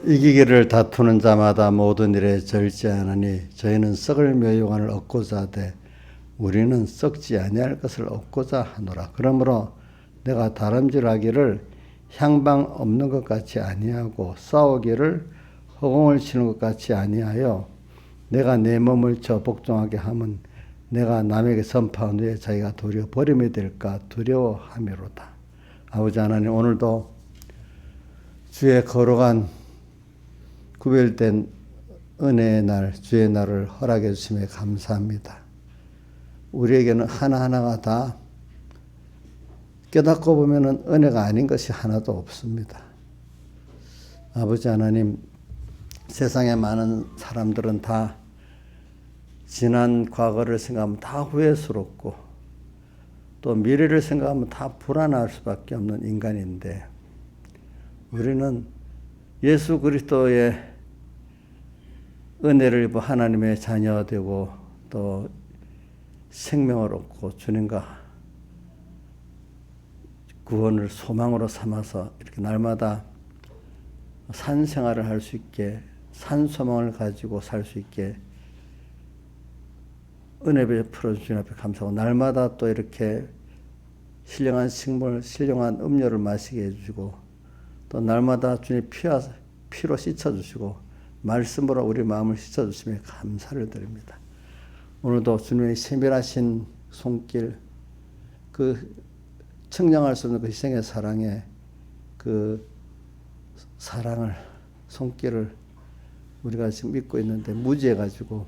이기기를 다투는 자마다 모든 일에 절제하느니 저희는 썩을 묘육안을 얻고자 하되 우리는 썩지 아니할 것을 얻고자 하노라. 그러므로 내가 다름질하기를 향방 없는 것 같이 아니하고 싸우기를 허공을 치는 것 같이 아니하여 내가 내 몸을 저 복종하게 함은 내가 남에게 선포한 후에 자기가 도리어 버림이 될까 두려워함이로다. 아버지 하나님, 오늘도 주의 거룩한 구별된 은혜의 날, 주의 날을 허락해 주심에 감사합니다. 우리에게는 하나하나가 다 깨닫고 보면 은혜가 아닌 것이 하나도 없습니다. 아버지 하나님, 세상에 많은 사람들은 다 지난 과거를 생각하면 다 후회스럽고 또 미래를 생각하면 다 불안할 수밖에 없는 인간인데, 우리는 예수 그리스도의 은혜를 입어 하나님의 자녀가 되고 또 생명을 얻고 주님과 구원을 소망으로 삼아서 이렇게 날마다 산 생활을 할 수 있게, 산 소망을 가지고 살 수 있게 은혜 베풀어 주신 앞에 감사하고, 날마다 또 이렇게 신령한 식물, 신령한 음료를 마시게 해주시고, 또 날마다 주님 피로 씻어주시고 말씀으로 우리 마음을 씻어주시며 감사를 드립니다. 오늘도 주님의 세밀하신 손길, 그 청량할 수 없는 그 희생의 사랑에 그 사랑을, 손길을 우리가 지금 믿고 있는데 무지해가지고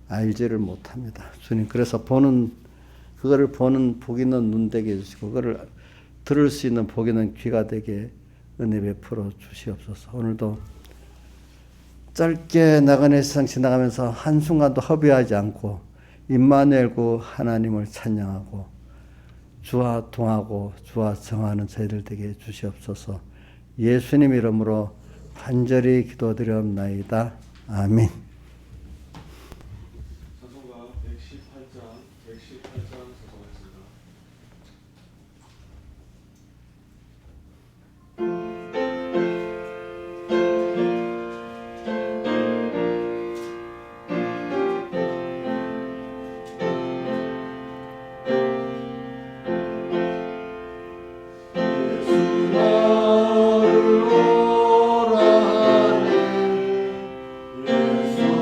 알지를 못합니다. 주님, 그래서 그거를 보는 복 있는 눈 되게 해주시고, 그거를 들을 수 있는 복 있는 귀가 되게 은혜 베풀어 주시옵소서. 오늘도 짧게 나그네 세상 지나가면서 한순간도 허비하지 않고 임마누엘 구 하나님을 찬양하고 주와 동하고 주와 정하는 저희들 되게 주시옵소서. 예수님 이름으로 간절히 기도드리옵나이다. 아멘. 찬송가 118장 찬송하겠습니다. 예수 나를 오라 하네. 예수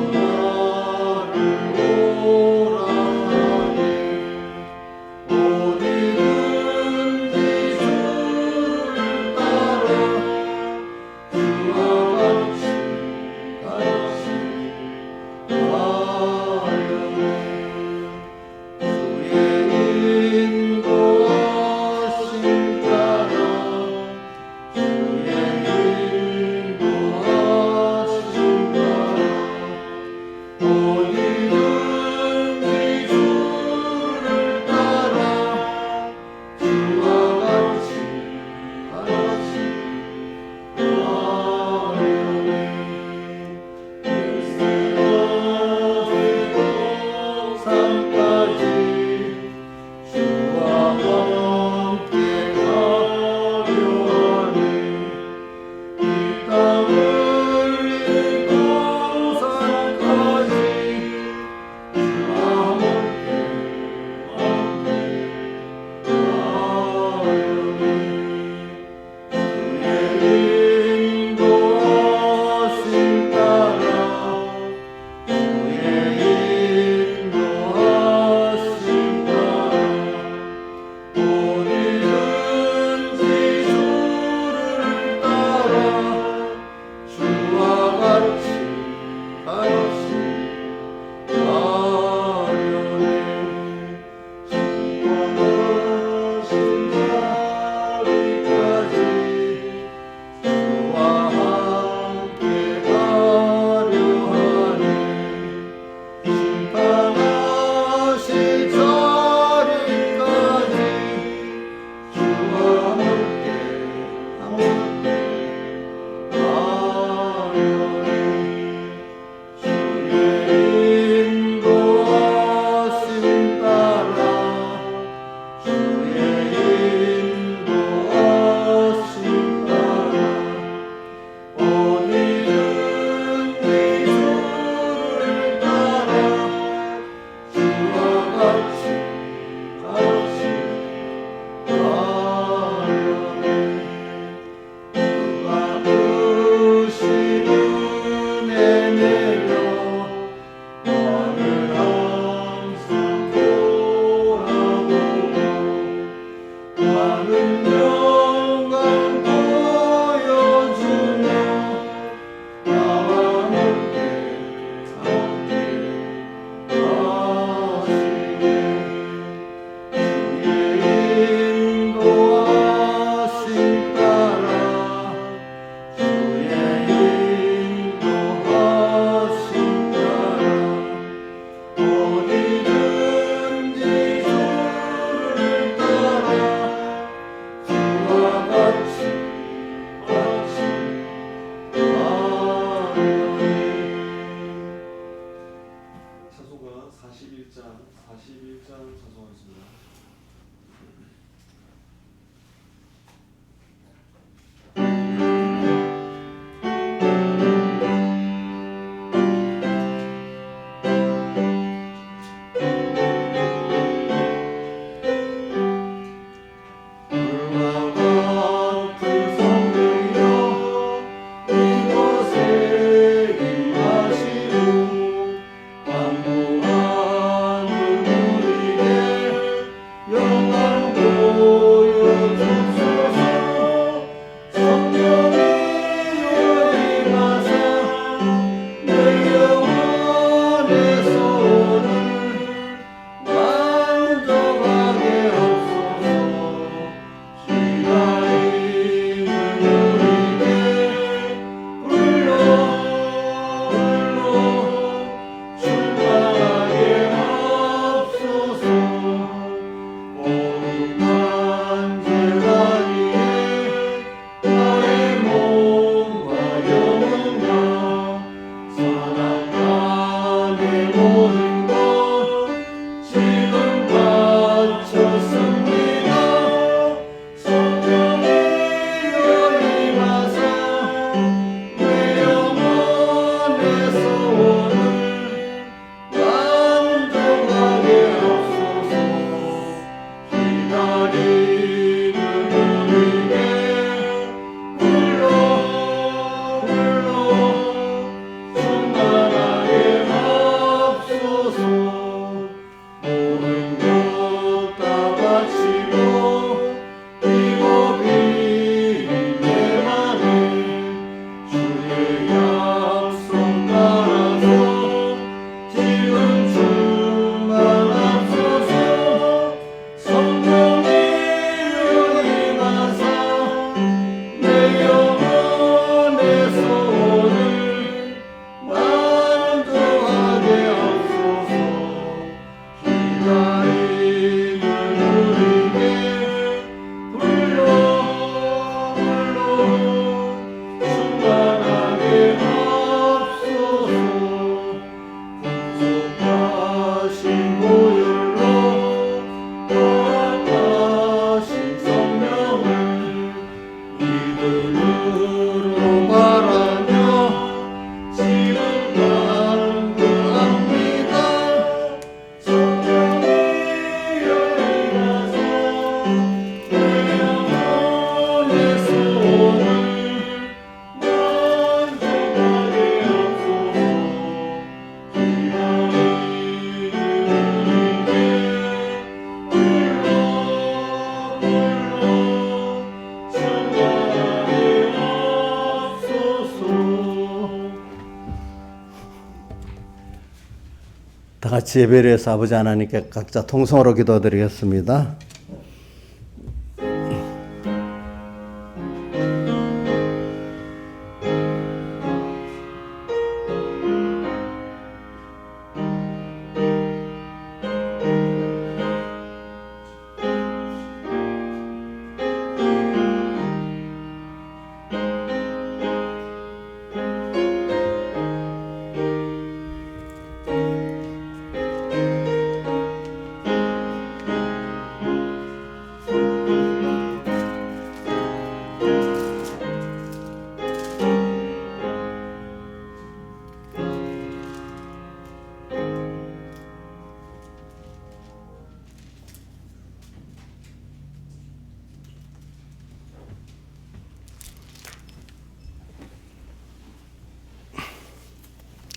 같이 예배를 해서 아버지 하나님께 각자 통성으로 기도드리겠습니다.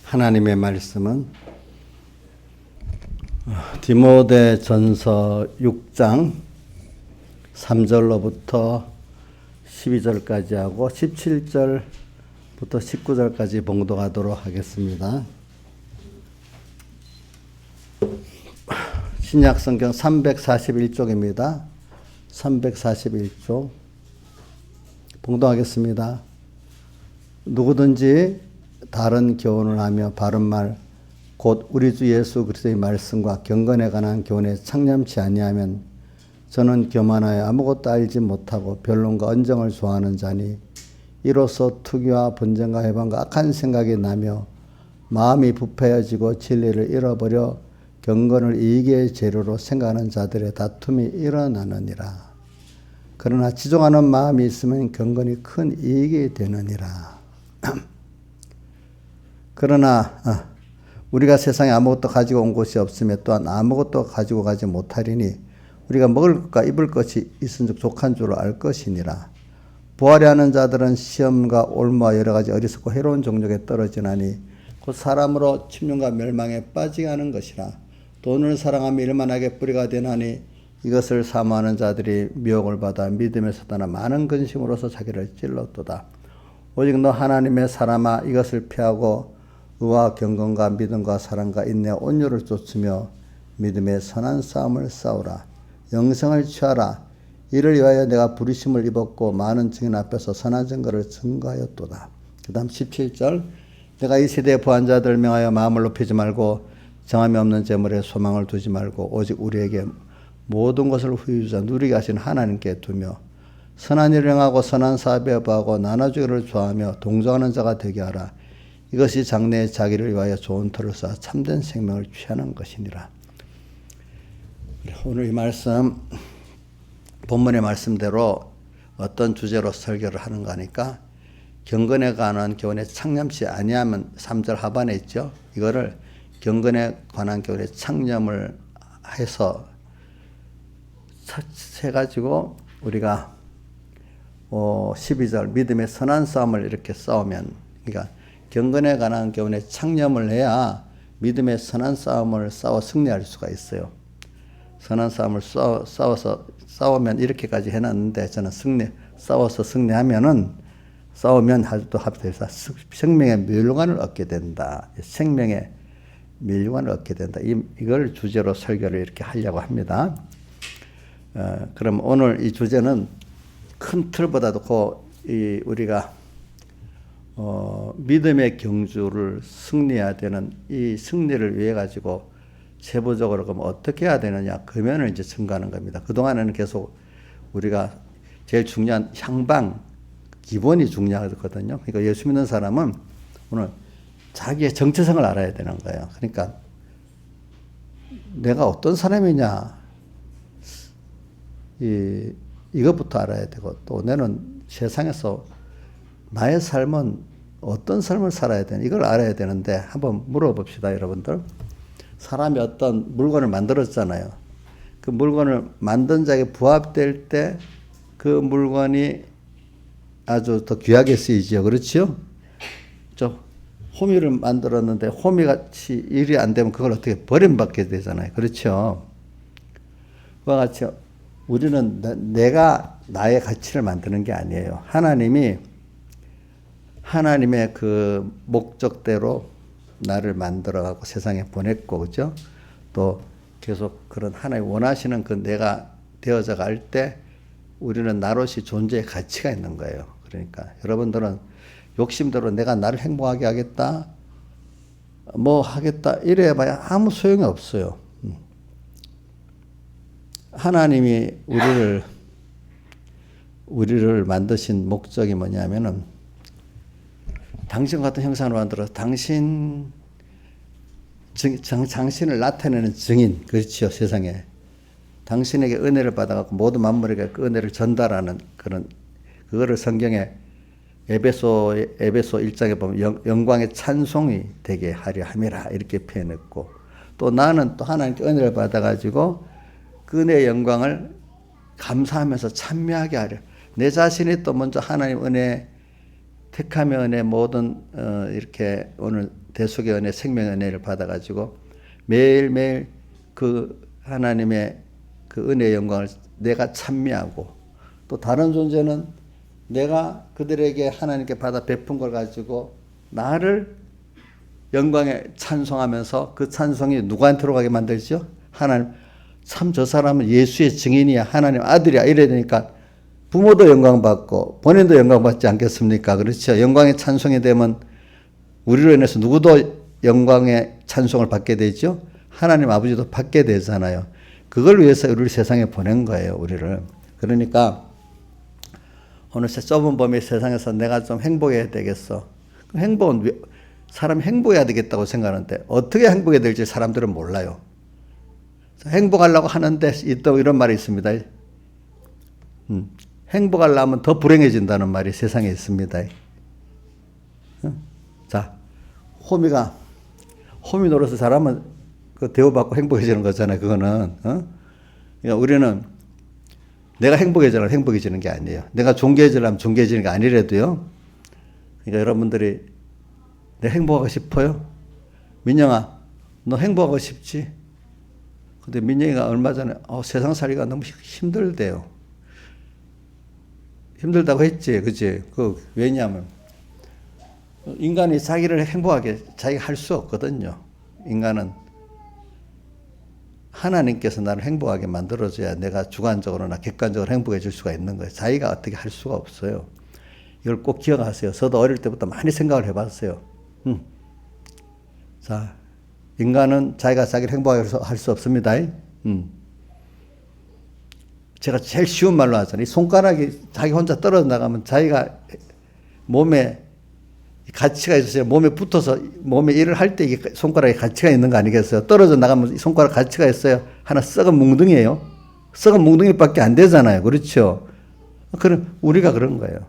하나님의 말씀은 디모데전서 6장 3절로부터 12절까지 하고 17절부터 19절까지 봉독하도록 하겠습니다. 신약성경 341쪽입니다. 341쪽 봉독하겠습니다. 누구든지 다른 교훈을 하며 바른 말 곧 우리 주 예수 그리스도의 말씀과 경건에 관한 교훈에 창념치 아니하면 저는 교만하여 아무것도 알지 못하고 변론과 언정을 좋아하는 자니 이로써 투기와 분쟁과 해방과 악한 생각이 나며 마음이 부패해지고 진리를 잃어버려 경건을 이익의 재료로 생각하는 자들의 다툼이 일어나느니라. 그러나 지종하는 마음이 있으면 경건이 큰 이익이 되느니라. 그러나 우리가 세상에 아무것도 가지고 온 것이 없으며 또한 아무것도 가지고 가지 못하리니 우리가 먹을 것과 입을 것이 있은즉 족한 줄을 알 것이니라. 부활해 하는 자들은 시험과 올무와 여러 가지 어리석고 해로운 종족에 떨어지나니 곧 사람으로 침륜과 멸망에 빠지게 하는 것이라. 돈을 사랑하며 일만하게 뿌리가 되나니 이것을 사모하는 자들이 미혹을 받아 믿음에서 떠나 많은 근심으로서 자기를 찔렀도다. 오직 너 하나님의 사람아 이것을 피하고 의와 경건과 믿음과 사랑과 인내와 온유를 쫓으며 믿음의 선한 싸움을 싸우라. 영생을 취하라. 이를 위하여 내가 부르심을 입었고 많은 증인 앞에서 선한 증거를 증거하였도다. 그 다음 17절 내가 이 세대의 부한 자들을 명하여 마음을 높이지 말고 정함이 없는 재물에 소망을 두지 말고 오직 우리에게 모든 것을 후유자 누리게 하신 하나님께 두며 선한 일을 행하고 선한 사업에 여부하고 나눠주기를 좋아하며 동정하는 자가 되게 하라. 이것이 장래에 자기를 위하여 좋은 터를 쌓아 참된 생명을 취하는 것이니라. 오늘 이 말씀 본문의 말씀대로 어떤 주제로 설교를 하는가 하니까 경건에 관한 교훈에 창념치 아니하면 3절 하반에 있죠. 이거를 경건에 관한 교훈에 창념을 해서 해가지고 우리가 12절 믿음의 선한 싸움을 이렇게 싸우면 그러니까 경건에 관한 교훈에 창념을 해야 믿음의 선한 싸움을 싸워 승리할 수가 있어요. 선한 싸움을 싸우면 이렇게까지 해놨는데 저는 싸워서 승리하면은 싸우면 또 합해서 생명의 멸류관을 얻게 된다. 생명의 멸류관을 얻게 된다. 이걸 주제로 설교를 이렇게 하려고 합니다. 그럼 오늘 이 주제는 큰 틀보다도 우리가 믿음의 경주를 승리해야 되는 이 승리를 위해 가지고 세부적으로 그럼 어떻게 해야 되느냐 그 면을 이제 증거하는 겁니다. 그동안에는 계속 우리가 제일 중요한 향방 기본이 중요하거든요. 그러니까 예수 믿는 사람은 오늘 자기의 정체성을 알아야 되는 거예요. 그러니까 내가 어떤 사람이냐 이것부터 알아야 되고 또 나는 세상에서 나의 삶은 어떤 삶을 살아야 되나 이걸 알아야 되는데 한번 물어봅시다. 여러분들 사람이 어떤 물건을 만들었잖아요. 그 물건을 만든 자에게 부합될 때 그 물건이 아주 더 귀하게 쓰이지요. 그렇지요? 호미를 만들었는데 호미같이 일이 안 되면 그걸 어떻게 버림받게 되잖아요. 그렇죠? 그와 같이 우리는 내가 나의 가치를 만드는 게 아니에요. 하나님의 그 목적대로 나를 만들어 갖고 세상에 보냈고, 그죠? 또 계속 그런 하나님 원하시는 그 내가 되어져 갈 때 우리는 나로시 존재의 가치가 있는 거예요. 그러니까 여러분들은 욕심대로 내가 나를 행복하게 하겠다, 뭐 하겠다 이래 봐야 아무 소용이 없어요. 하나님이 우리를 만드신 목적이 뭐냐면은 당신 같은 형상으로 만들어서 당신을 나타내는 증인, 그렇죠, 세상에. 당신에게 은혜를 받아갖고 모든 만물에게 그 은혜를 전달하는 그런, 그거를 성경에 에베소 1장에 보면 영광의 찬송이 되게 하려 함이라 이렇게 표현했고, 또 나는 또 하나님께 은혜를 받아가지고 그 은혜의 영광을 감사하면서 찬미하게 하려. 내 자신이 또 먼저 하나님 은혜, 택함의 은혜, 모든 이렇게 오늘 대속의 은혜, 생명의 은혜를 받아가지고 매일매일 그 하나님의 그 은혜의 영광을 내가 찬미하고, 또 다른 존재는 내가 그들에게 하나님께 받아 베푼 걸 가지고 나를 영광에 찬송하면서 그 찬송이 누구한테로 가게 만들죠? 하나님, 참 저 사람은 예수의 증인이야, 하나님 아들이야 이래야 되니까 부모도 영광 받고 본인도 영광 받지 않겠습니까? 그렇죠. 영광의 찬송이 되면 우리로 인해서 누구도 영광의 찬송을 받게 되죠. 하나님 아버지도 받게 되잖아요. 그걸 위해서 우리를 세상에 보낸 거예요, 우리를. 그러니까 오늘 좁은 범위 세상에서 내가 좀 행복해야 되겠어. 행복은 사람이 행복해야 되겠다고 생각하는데 어떻게 행복해야 될지 사람들은 몰라요. 행복하려고 하는데 또 이런 말이 있습니다. 행복하려면 더 불행해진다는 말이 세상에 있습니다. 자, 호미 노릇을 잘하면 그 대우받고 행복해지는 거잖아요. 그거는. 그러니까 우리는 내가 행복해지려면 행복해지는 게 아니에요. 내가 존귀해지려면 존귀해지는 게 아니래도요. 그러니까 여러분들이 내가 행복하고 싶어요? 민영아, 너 행복하고 싶지? 근데 민영이가 얼마 전에 세상 살기가 너무 힘들대요. 힘들다고 했지, 그치? 왜냐하면 인간이 자기를 행복하게 자기가 할 수 없거든요. 인간은 하나님께서 나를 행복하게 만들어줘야 내가 주관적으로나 객관적으로 행복해질 수가 있는 거예요. 자기가 어떻게 할 수가 없어요. 이걸 꼭 기억하세요. 저도 어릴 때부터 많이 생각을 해봤어요. 자, 인간은 자기가 자기를 행복하게 할 수 없습니다. 제가 제일 쉬운 말로 하잖아요. 이 손가락이 자기 혼자 떨어져 나가면 자기가 몸에 가치가 있어요. 몸에 붙어서 몸에 일을 할 때 이게 손가락에 가치가 있는 거 아니겠어요? 떨어져 나가면 손가락 가치가 있어요. 하나 썩은 뭉둥이에요. 썩은 뭉둥이밖에 안 되잖아요. 그렇죠? 그럼 우리가 그런 거예요.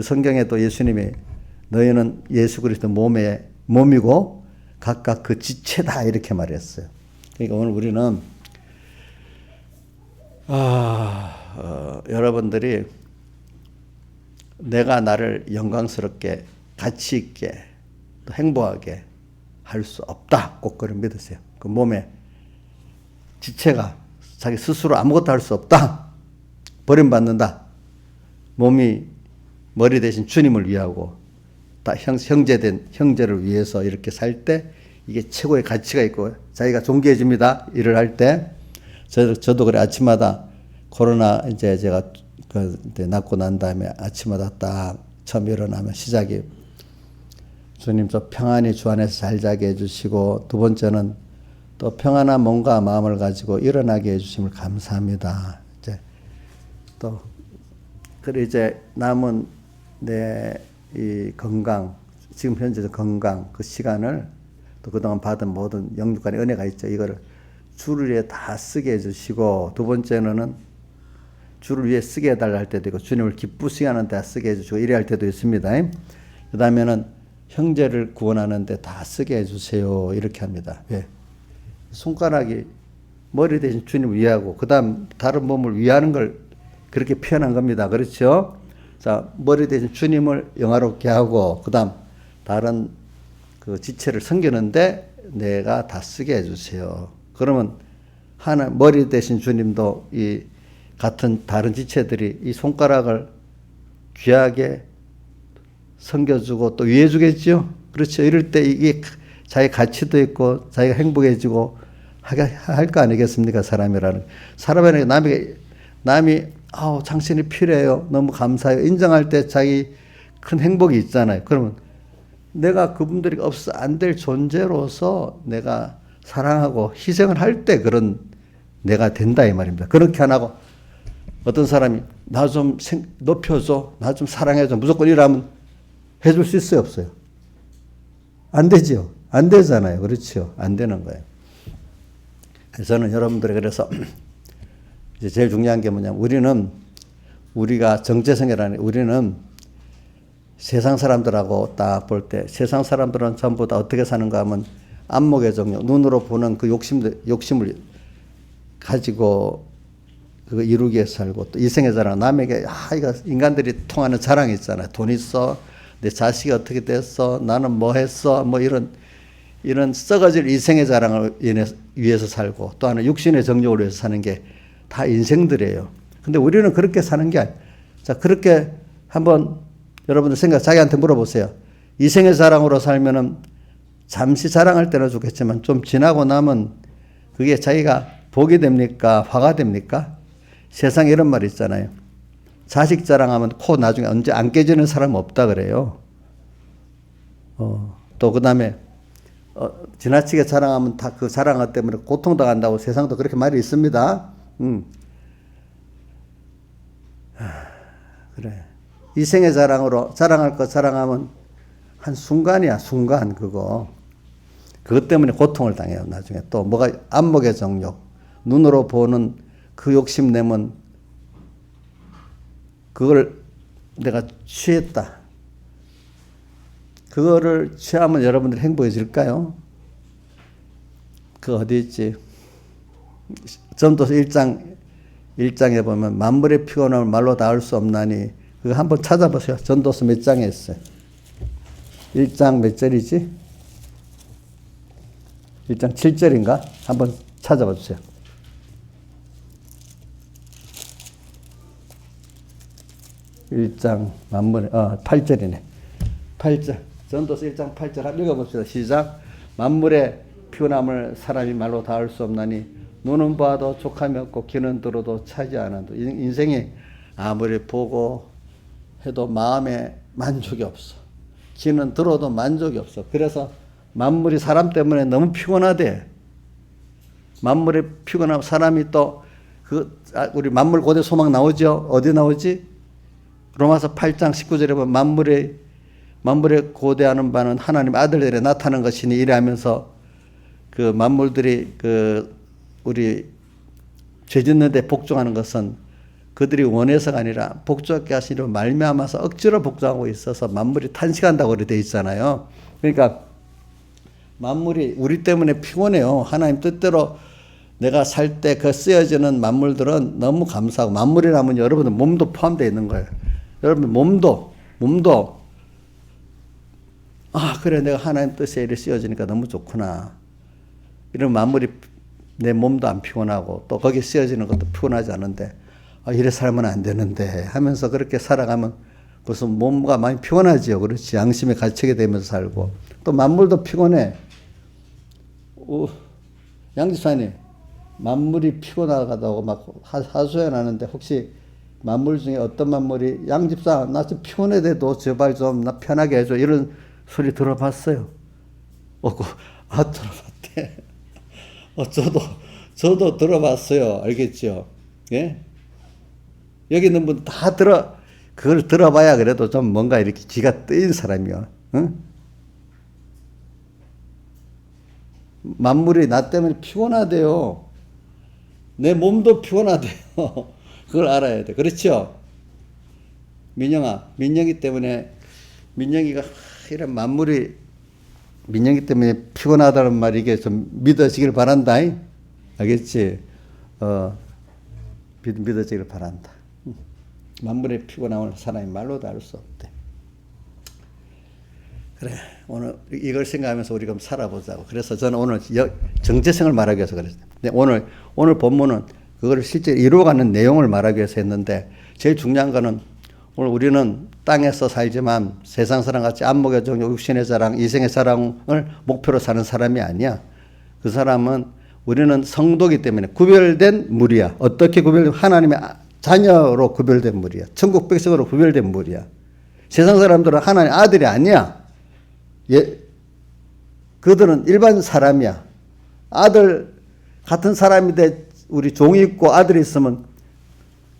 성경에도 예수님이 너희는 예수 그리스도 몸이고 각각 그 지체다 이렇게 말했어요. 그러니까 오늘 우리는 여러분들이 내가 나를 영광스럽게 가치 있게 또 행복하게 할 수 없다. 꼭 그걸 믿으세요. 그 몸의 지체가 자기 스스로 아무것도 할 수 없다. 버림받는다. 몸이 머리 대신 주님을 위하고 다 형제된 형제를 위해서 이렇게 살 때 이게 최고의 가치가 있고 자기가 존귀해집니다. 일을 할 때 저도 그래 아침마다 코로나 이제 제가 낫고 난 다음에 아침마다 딱 처음 일어나면 시작이 주님 저 평안히 주 안에서 잘 자게 해주시고 두 번째는 또 평안한 몸과 마음을 가지고 일어나게 해주심을 감사합니다. 이제 또 그래 이제 남은 내 이 건강 지금 현재 건강 그 시간을 또 그동안 받은 모든 영육간의 은혜가 있죠. 이거를 주를 위해 다 쓰게 해주시고 두 번째는 주를 위해 쓰게 해달라 할 때도 있고 주님을 기쁘시게 하는 데 쓰게 해주시고 이래 할 때도 있습니다. 그 다음에는 형제를 구원하는 데 다 쓰게 해주세요. 이렇게 합니다. 왜? 손가락이 머리 대신 주님을 위하고 그 다음 다른 몸을 위하는 걸 그렇게 표현한 겁니다. 그렇죠? 자, 머리 대신 주님을 영화롭게 하고 그 다음 다른 그 지체를 섬기는데 내가 다 쓰게 해주세요. 그러면 머리 대신 주님도 이 같은 다른 지체들이 이 손가락을 귀하게 섬겨주고 또 위해주겠죠. 그렇죠. 이럴 때 이게 자기 가치도 있고 자기가 행복해지고 할 거 아니겠습니까? 사람이라는 남이 당신이 필요해요. 너무 감사해요. 인정할 때 자기 큰 행복이 있잖아요. 그러면 내가 그분들이 없어 안 될 존재로서 내가 사랑하고 희생을 할 때 그런 내가 된다 이 말입니다. 그렇게 안 하고 어떤 사람이 나 좀 높여줘, 나 좀 사랑해줘, 무조건 이러면 해줄 수 있어요, 없어요? 안 되죠. 안 되잖아요. 그렇죠. 안 되는 거예요. 저는 여러분들이 그래서 이제 제일 중요한 게 뭐냐면 우리가 정체성이라는 우리는 세상 사람들하고 딱 볼 때 세상 사람들은 전부 다 어떻게 사는가 하면 안목의 정욕, 눈으로 보는 그 욕심을 가지고 그거 이루기 위해서 살고 또 이생의 자랑, 남에게 이거 인간들이 통하는 자랑이 있잖아요. 돈 있어, 내 자식이 어떻게 됐어, 나는 뭐 했어, 뭐 이런 썩어질 이생의 자랑을 위해서 살고 또 하나 육신의 정욕을 위해서 사는 게 다 인생들이에요. 근데 우리는 그렇게 사는 게 아니에요. 자, 그렇게 한번 여러분들 자기한테 물어보세요. 이생의 자랑으로 살면은 잠시 자랑할 때는 좋겠지만 좀 지나고 나면 그게 자기가 복이 됩니까? 화가 됩니까? 세상에 이런 말이 있잖아요. 자식 자랑하면 코 나중에 언제 안 깨지는 사람 없다 그래요. 또 그 다음에 지나치게 자랑하면 다 그 자랑 때문에 고통당한다고 세상도 그렇게 말이 있습니다. 그래. 이생의 자랑으로 자랑할 거 자랑하면 한 순간이야, 순간 그거. 그것 때문에 고통을 당해요, 나중에. 또 뭐가 안목의 정욕, 눈으로 보는 그 욕심 내면 그걸 내가 취했다. 그거를 취하면 여러분들 행복해질까요? 그 어디 있지? 전도서 1장에 보면 만물의 피곤함을 말로 닿을 수 없나니 그거 한번 찾아보세요. 전도서 몇 장에 있어요? 1장 몇 절이지? 1장 7절인가? 한번 찾아봐 주세요. 1장 만물의 8절이네. 8절. 전도서 1장 8절 한번 읽어봅시다. 시작. 만물의 피곤함을 사람이 말로 닿을 수 없나니 눈은 봐도 족함이 없고 귀는 들어도 차지 않아도 인생이 아무리 보고 해도 마음에 만족이 없어. 귀는 들어도 만족이 없어. 그래서 만물이 사람 때문에 너무 피곤하대. 만물의 피곤함 사람이 또 우리 만물 고대 소망 나오죠? 어디 나오지? 로마서 8장 19절에 보면 만물의 고대하는 바는 하나님 아들들에 나타난 것이니 이래 하면서 그 만물들이 우리 죄 짓는 데 복종하는 것은 그들이 원해서가 아니라 복종하게 하시려 말미암아서 억지로 복종하고 있어서 만물이 탄식한다고 그렇게 되어 있잖아요. 그러니까 만물이 우리 때문에 피곤해요. 하나님 뜻대로 내가 살 때 그 쓰여지는 만물들은 너무 감사하고 만물이라면 여러분들 몸도 포함되어 있는 거예요. 여러분 몸도 그래 내가 하나님 뜻에 이렇게 쓰여지니까 너무 좋구나. 이런 만물이 내 몸도 안 피곤하고 또 거기에 쓰여지는 것도 피곤하지 않은데 이래 살면 안 되는데 하면서 그렇게 살아가면 무슨 몸과 많이 피곤하지요. 그렇지. 양심에 갇히게 되면서 살고 또 만물도 피곤해. 양지사님 만물이 피곤하다고 막 하소연하는데 혹시 만물 중에 어떤 만물이 양집사 나 좀 피곤해도 제발 좀 나 편하게 해줘 이런 소리 들어봤어요? 들어봤대. 저도 들어봤어요. 알겠죠? 예? 여기 있는 분 다 그걸 들어봐야 그래도 좀 뭔가 이렇게 기가 뜨인 사람이요. 응? 만물이 나 때문에 피곤하대요. 내 몸도 피곤하대요. 그걸 알아야 돼. 그렇죠? 민영이 때문에, 민영이가 이런 만물이 민영이 때문에 피곤하다는 말이 이게 좀 믿어지길 바란다. 알겠지? 믿어지길 바란다. 만물의 피곤함을 사람이 말로도 알 수 없대. 그래, 오늘 이걸 생각하면서 우리가 좀 살아보자고. 그래서 저는 오늘 정체성을 말하기 위해서 그랬어요. 오늘 본문은 그걸 실제 이루어가는 내용을 말하기 위해서 했는데, 제일 중요한 거는 오늘 우리는 땅에서 살지만 세상 사람 같이 안목의 정욕, 육신의 자랑, 이생의 자랑을 목표로 사는 사람이 아니야. 그 사람은 우리는 성도기 때문에 구별된 무리야. 어떻게 구별된? 하나님의 자녀로 구별된 무리야. 천국 백성으로 구별된 무리야. 세상 사람들은 하나님 아들이 아니야. 예, 그들은 일반 사람이야. 아들 같은 사람인데 우리 종이 있고 아들이 있으면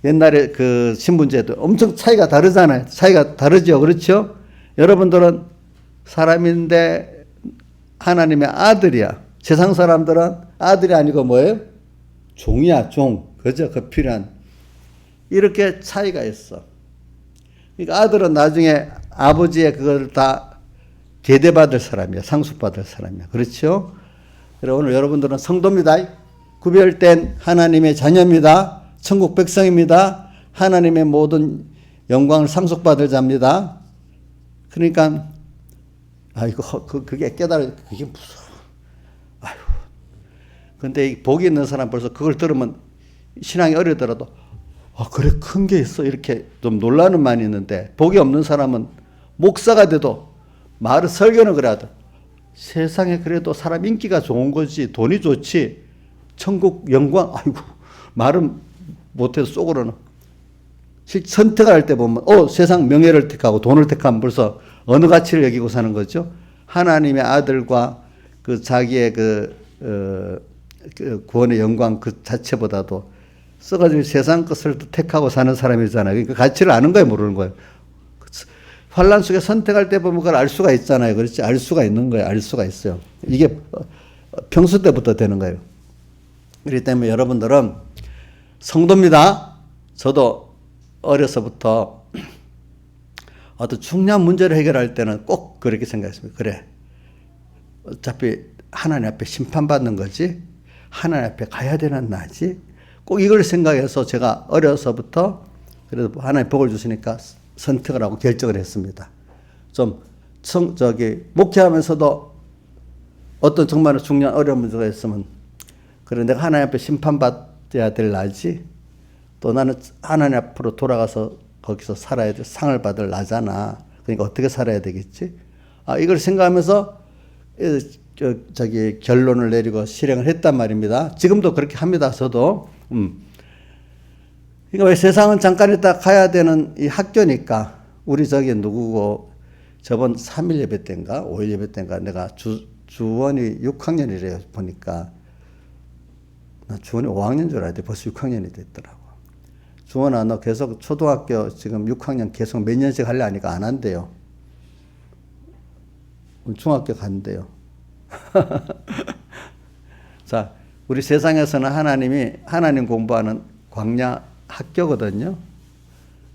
옛날에 그 신분제도 엄청 차이가 다르잖아요. 차이가 다르죠. 그렇죠? 여러분들은 사람인데 하나님의 아들이야. 세상 사람들은 아들이 아니고 뭐예요? 종이야, 종. 그죠? 그 필요한. 이렇게 차이가 있어. 그러니까 아들은 나중에 아버지의 그걸 다 계대받을 사람이야. 상속받을 사람이야. 그렇죠? 그래서 오늘 여러분들은 성도입니다. 구별된 하나님의 자녀입니다. 천국 백성입니다. 하나님의 모든 영광을 상속받을 자입니다. 그러니까 그게 그게 무서워. 아유. 근데 이 복이 있는 사람 벌써 그걸 들으면 신앙이 어리더라도 그래 큰 게 있어 이렇게 좀 놀라는 말이 있는데 복이 없는 사람은 목사가 돼도 말을 설교는 그래도 세상에 그래도 사람 인기가 좋은 거지 돈이 좋지 천국 영광 아이고 말은 못해서 속으로는 선택을 할 때 보면 세상 명예를 택하고 돈을 택하면 벌써 어느 가치를 여기고 사는 거죠. 하나님의 아들과 그 자기의 그 구원의 영광 그 자체보다도 써가지고 세상 것을 택하고 사는 사람이잖아요. 그러니까 가치를 아는 거예요, 모르는 거예요. 환란 속에 선택할 때 보면 그걸 알 수가 있잖아요. 그렇지? 알 수가 있는 거예요. 알 수가 있어요. 이게 평소 때부터 되는 거예요. 그렇기 때문에 여러분들은 성도입니다. 저도 어려서부터 어떤 중요한 문제를 해결할 때는 꼭 그렇게 생각했습니다. 그래. 어차피 하나님 앞에 심판받는 거지. 하나님 앞에 가야 되는 나지. 꼭 이걸 생각해서 제가 어려서부터 그래도 하나님 복을 주시니까 선택을 하고 결정을 했습니다. 좀 목회하면서도 어떤 정말 중요한 어려운 문제가 있으면 그래 내가 하나님 앞에 심판받아야 될 나지. 또 나는 하나님 앞으로 돌아가서 거기서 살아야 돼. 상을 받을 나잖아. 그러니까 어떻게 살아야 되겠지? 이걸 생각하면서 결론을 내리고 실행을 했단 말입니다. 지금도 그렇게 합니다. 저도. 그러니까 왜 세상은 잠깐 있다 가야 되는 이 학교니까 우리 누구고 저번 3일 예배 때인가 5일 예배 때인가 내가 주원이 6학년이래요. 보니까 나 주원이 5학년 줄 알았는데 벌써 6학년이 됐더라고. 주원아 너 계속 초등학교 지금 6학년 계속 몇 년씩 할래 하니까 안 한대요. 중학교 간대요. 자, 우리 세상에서는 하나님 공부하는 광야 학교거든요.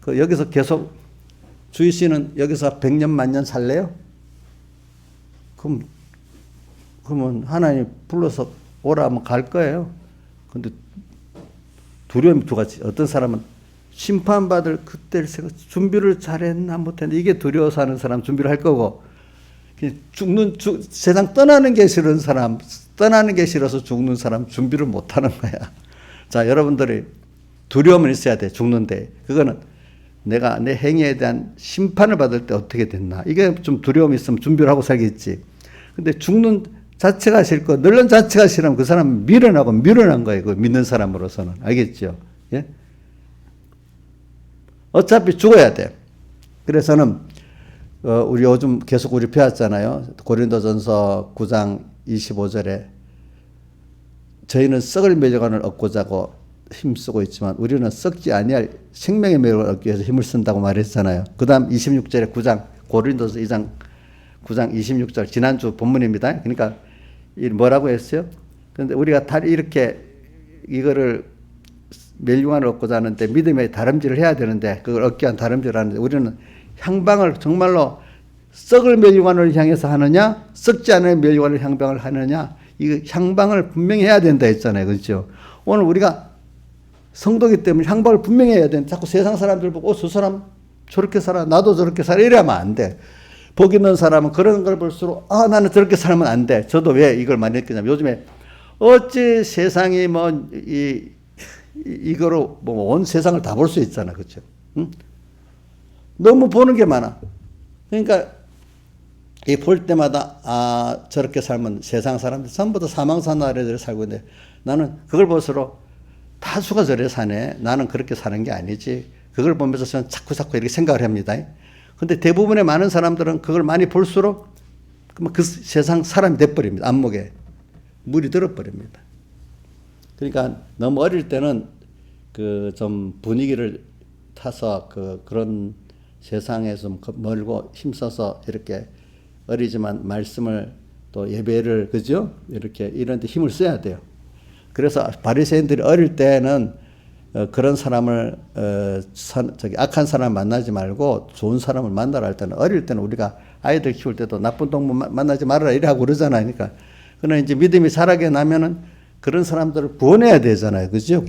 여기서 계속 주희 씨는 여기서 100년 만년 살래요? 그러면 하나님 불러서 오라 하면 갈 거예요. 근데 두려움이 두 가지. 어떤 사람은 심판받을 그때를 생각 준비를 잘했나 못했나 이게 두려워서 하는 사람 준비를 할 거고 세상 떠나는 게 싫은 사람 떠나는 게 싫어서 죽는 사람 준비를 못하는 거야. 자, 여러분들이 두려움은 있어야 돼. 죽는데 그거는 내가 내 행위에 대한 심판을 받을 때 어떻게 됐나 이게 좀 두려움이 있으면 준비를 하고 살겠지. 근데 죽는 자체가 싫고 늙는 자체가 싫으면 그 사람은 미련한 거예요. 그 믿는 사람으로서는. 알겠죠? 예? 어차피 죽어야 돼. 그래서는 우리 요즘 계속 우리 배웠잖아요. 고린도전서 9장 25절에 저희는 썩을 멸관을 얻고자 하고 힘쓰고 있지만 우리는 썩지 아니할 생명의 멸관을 얻기 위해서 힘을 쓴다고 말했잖아요. 그 다음 26절에 고린도서 2장 9장 26절 지난주 본문입니다. 그러니까 뭐라고 했어요? 그런데 우리가 이렇게 이거를 멸류관을 얻고자 하는데 믿음의 다름질을 해야 되는데 그걸 얻기 위한 다름질을 하는데 우리는 향방을 정말로 썩을 멸류관을 향해서 하느냐 썩지 않은 멸류관을 향방을 하느냐 이 향방을 분명히 해야 된다 했잖아요. 그렇죠? 오늘 우리가 성도기 때문에 향방을 분명히 해야 되는데 자꾸 세상 사람들 보고 저 사람 저렇게 살아 나도 저렇게 살아 이래야만 안 돼. 복 있는 사람은 그런 걸 볼수록 나는 저렇게 살면 안 돼. 저도 왜 이걸 많이 느끼냐면 요즘에 어찌 세상이 이거로 온 세상을 다 볼 수 있잖아. 그렇죠? 응? 너무 보는 게 많아. 그러니까 이 볼 때마다 아 저렇게 살면 세상 사람들 전부 다 사망사나래들 살고 있는데 나는 그걸 볼수록 다수가 저래 사네. 나는 그렇게 사는 게 아니지. 그걸 보면서 저는 자꾸 이렇게 생각을 합니다. 근데 대부분의 많은 사람들은 그걸 많이 볼수록 그 세상 사람이 돼버립니다. 안목에 물이 들어버립니다. 그러니까 너무 어릴 때는 그 좀 분위기를 타서 그런 세상에 좀 멀고 힘써서 이렇게 어리지만 말씀을 또 예배를 그죠? 이렇게 이런 데 힘을 써야 돼요. 그래서 바리새인들이 어릴 때는 그런 사람을 악한 사람 만나지 말고 좋은 사람을 만나라 할 때는 어릴 때는 우리가 아이들 키울 때도 나쁜 동무 만나지 말아라 이래 하고 그러잖아요. 그러니까 그러나 이제 믿음이 자라게 나면은 그런 사람들을 구원해야 되잖아요. 그죠?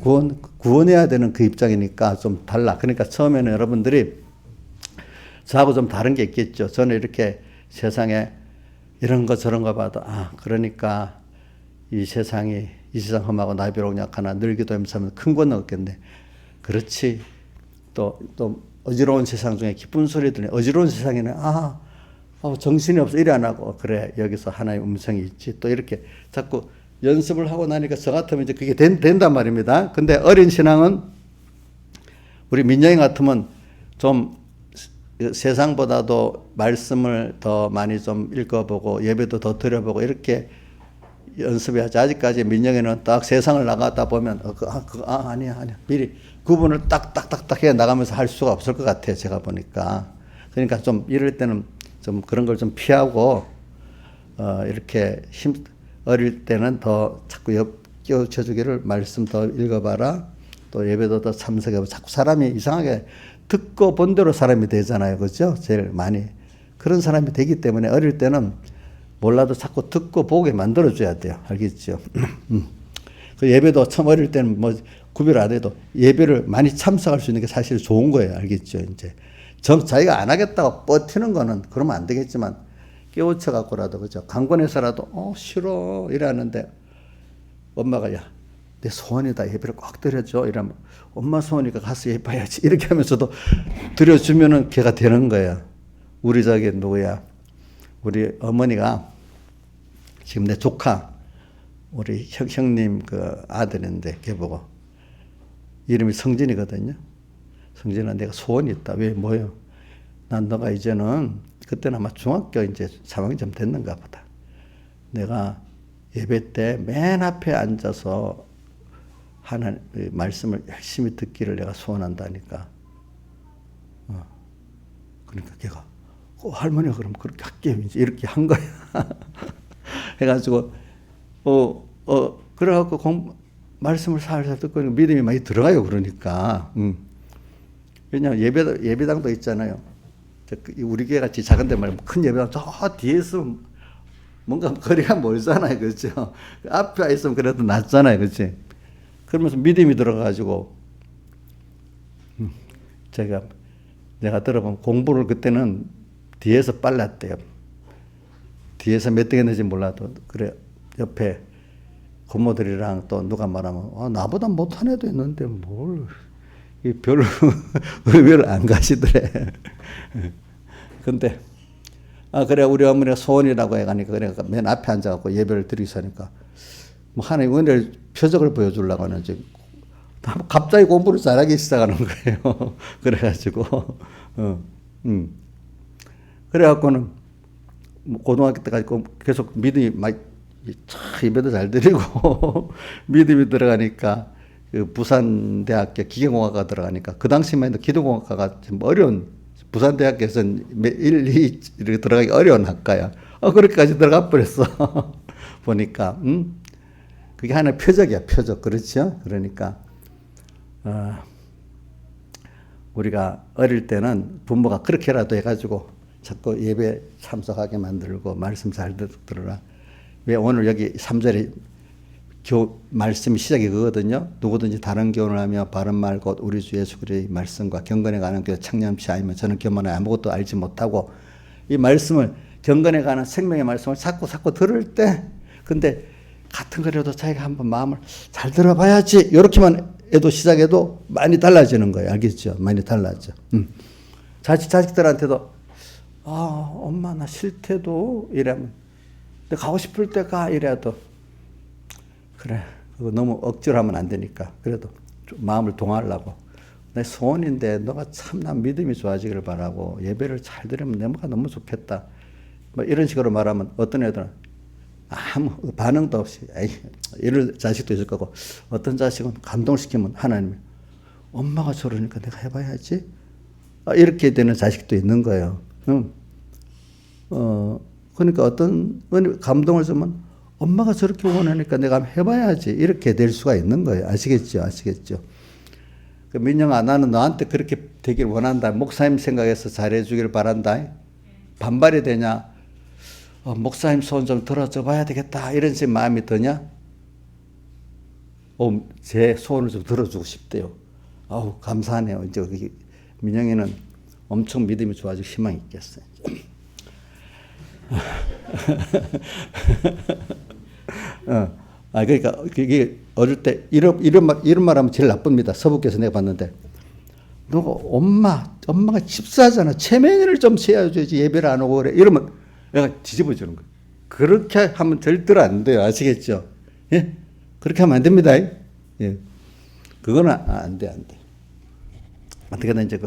구원해야 되는 그 입장이니까 좀 달라. 그러니까 처음에는 여러분들이 저하고 좀 다른 게 있겠죠. 저는 이렇게 세상에 이런 거 저런 거 봐도 그러니까 이 세상 험하고 나비록 약하나 늙기도 힘쓰면 큰 건 없겠네. 그렇지. 또 어지러운 세상 중에 기쁜 소리 들리네. 어지러운 세상에는 정신이 없어 이래 안 하고 그래 여기서 하나의 음성이 있지. 또 이렇게 자꾸 연습을 하고 나니까 저 같으면 이제 그게 된단 말입니다. 근데 어린 신앙은 우리 민영이 같으면 좀 세상보다도 말씀을 더 많이 좀 읽어보고 예배도 더 드려보고 이렇게 연습해야지. 아직까지 민영이는 딱 세상을 나가다 보면 아니야 미리 구분을 딱딱딱딱 해 나가면서 할 수가 없을 것 같아요. 제가 보니까. 그러니까 좀 이럴 때는 좀 그런 걸 좀 피하고 이렇게 어릴 때는 더 자꾸 깨우쳐 주기를 말씀 더 읽어봐라. 또 예배도 더 참석해봐. 자꾸 사람이 이상하게 듣고 본 대로 사람이 되잖아요. 그죠? 제일 많이. 그런 사람이 되기 때문에 어릴 때는 몰라도 자꾸 듣고 보게 만들어줘야 돼요. 알겠죠? 그 예배도 참 어릴 때는 뭐 구별 안 해도 예배를 많이 참석할 수 있는 게 사실 좋은 거예요. 알겠죠? 이제. 자기가 안 하겠다고 버티는 거는 그러면 안 되겠지만 깨우쳐 갖고라도 그죠? 강권해서라도 싫어 이러는데 엄마가 내 소원이다 예배를 꼭 드려줘 이러면 엄마 소원이니까 가서 예배해야지 이렇게 하면서도 드려주면은 걔가 되는 거예요. 우리 누구야? 우리 어머니가 지금 내 조카 우리 형님 그 아들인데 걔 보고 이름이 성진이거든요. 성진아 내가 소원이 있다. 왜 뭐요? 난 너가 이제는 그때는 아마 중학교 이제 3학년 좀 됐는가 보다. 내가 예배 때 맨 앞에 앉아서 하나님 말씀을 열심히 듣기를 내가 소원한다니까. 그러니까 걔가 할머니가 그럼 그렇게 할게요. 이제 이렇게 한 거야. 해가지고 그래갖고 말씀을 살살 듣고 믿음이 많이 들어가요. 그러니까. 왜냐하면 예배당도 있잖아요. 우리 교회 같이 작은데 말고 큰 예배당 저 뒤에서 뭔가 거리가 멀잖아요. 그렇죠? 앞에 있으면 그래도 낫잖아요. 그렇지? 그러면서 믿음이 들어가가지고 내가 들어보면 공부를 그때는 뒤에서 빨랐대요. 뒤에서 몇 등 했는지 몰라도 그래 옆에 고모들이랑 또 누가 말하면 나보다 못한 애도 있는데 뭘 별로 의외를 안 가시더래. 근데 그래 우리 어머니가 소원이라고 해가니까 그래 맨 앞에 앉아갖고 예배를 드리기 하니까 뭐 하나님 은혜를 표적을 보여주려고 하는지 갑자기 공부를 잘하기 시작하는 거예요. 그래가지고 그래갖고는 고등학교 때까지 계속 믿음이 막 예배도 잘 드리고 믿음이 들어가니까 그 부산대학교 기계공학과 들어가니까 그 당시만 해도 기계공학과가 좀 어려운 부산대학교에서는 1, 2 이렇게 들어가기 어려운 학과야. 그렇게까지 들어가 버렸어. 보니까 그게 하나의 표적이야. 표적. 그렇죠? 그러니까 우리가 어릴 때는 부모가 그렇게라도 해가지고 자꾸 예배 참석하게 만들고 말씀 잘 들으라. 왜 오늘 여기 3절에 말씀이 시작이 그거거든요. 누구든지 다른 교훈을 하며 바른 말 곧 우리 주 예수 그리스도의 말씀과 경건에 관한 교훈 창념치 아니면 저는 교만에 아무것도 알지 못하고 이 말씀을 경건에 관한 생명의 말씀을 자꾸 들을 때 근데 같은 거라도 자기가 한번 마음을 잘 들어봐야지 이렇게만 해도 시작해도 많이 달라지는 거예요. 알겠죠? 많이 달라져. 자식들한테도 엄마 나 싫대도 이러면 너 가고 싶을 때 가 이래도 그래 그거 너무 억지로 하면 안 되니까 그래도 좀 마음을 동하려고 내 소원인데 너가 참나 믿음이 좋아지기를 바라고 예배를 잘 드리면 내가 너무 좋겠다 뭐 이런 식으로 말하면 어떤 애들은 아무 반응도 없이 이럴 자식도 있을 거고 어떤 자식은 감동을 시키면 하나님이 엄마가 저러니까 내가 해봐야지 이렇게 되는 자식도 있는 거예요. 그러니까 어떤 감동을 주면 엄마가 저렇게 원하니까 내가 한번 해봐야지 이렇게 될 수가 있는 거예요. 아시겠죠? 그 민영아 나는 너한테 그렇게 되길 원한다. 목사님 생각해서 잘해주길 바란다. 반발이 되냐? 목사님 소원 좀 들어줘 봐야 되겠다 이런 제 마음이 드냐? 제 소원을 좀 들어주고 싶대요. 감사하네요. 이제 민영이는 엄청 믿음이 좋아지고 희망이 있겠어요. 그러니까 그게 어릴 때 이런 말 하면 제일 나쁩니다. 서부께서 내가 봤는데 너 엄마가 집사하잖아. 체면을 좀 세워줘야지 예배를 안 오고 그래. 이러면 내가 뒤집어 주는 거예요. 그렇게 하면 절대로 안 돼요. 아시겠죠? 예? 그렇게 하면 안 됩니다. 예. 그거는 안 돼. 어떻게든 이제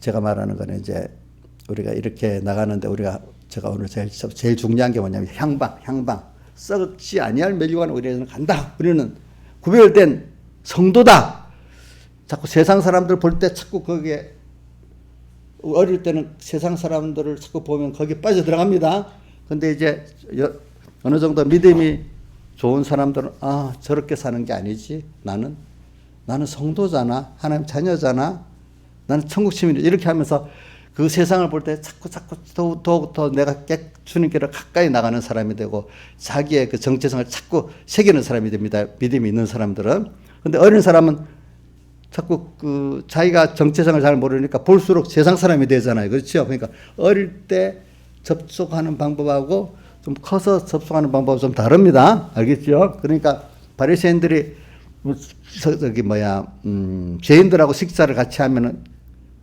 제가 말하는 거는 이제 우리가 이렇게 나가는데 제가 오늘 제일 중요한 게 뭐냐면 향방. 썩지 아니할 멸류관을 우리는 간다. 우리는 구별된 성도다. 자꾸 세상 사람들 볼 때 자꾸 거기에 어릴 때는 세상 사람들을 자꾸 보면 거기에 빠져들어갑니다. 근데 이제 어느 정도 믿음이 좋은 사람들은 저렇게 사는 게 아니지. 나는 성도잖아. 하나님 자녀잖아. 나는 천국 시민이다. 이렇게 하면서 그 세상을 볼 때 자꾸 더욱더 내가 주님께로 가까이 나가는 사람이 되고 자기의 그 정체성을 자꾸 새기는 사람이 됩니다. 믿음이 있는 사람들은. 근데 어린 사람은 자꾸 자기가 정체성을 잘 모르니까 볼수록 세상 사람이 되잖아요. 그렇죠? 그러니까 어릴 때 접촉하는 방법하고 좀 커서 접촉하는 방법은 좀 다릅니다. 알겠죠? 그러니까 바리새인들이 죄인들하고 식사를 같이 하면은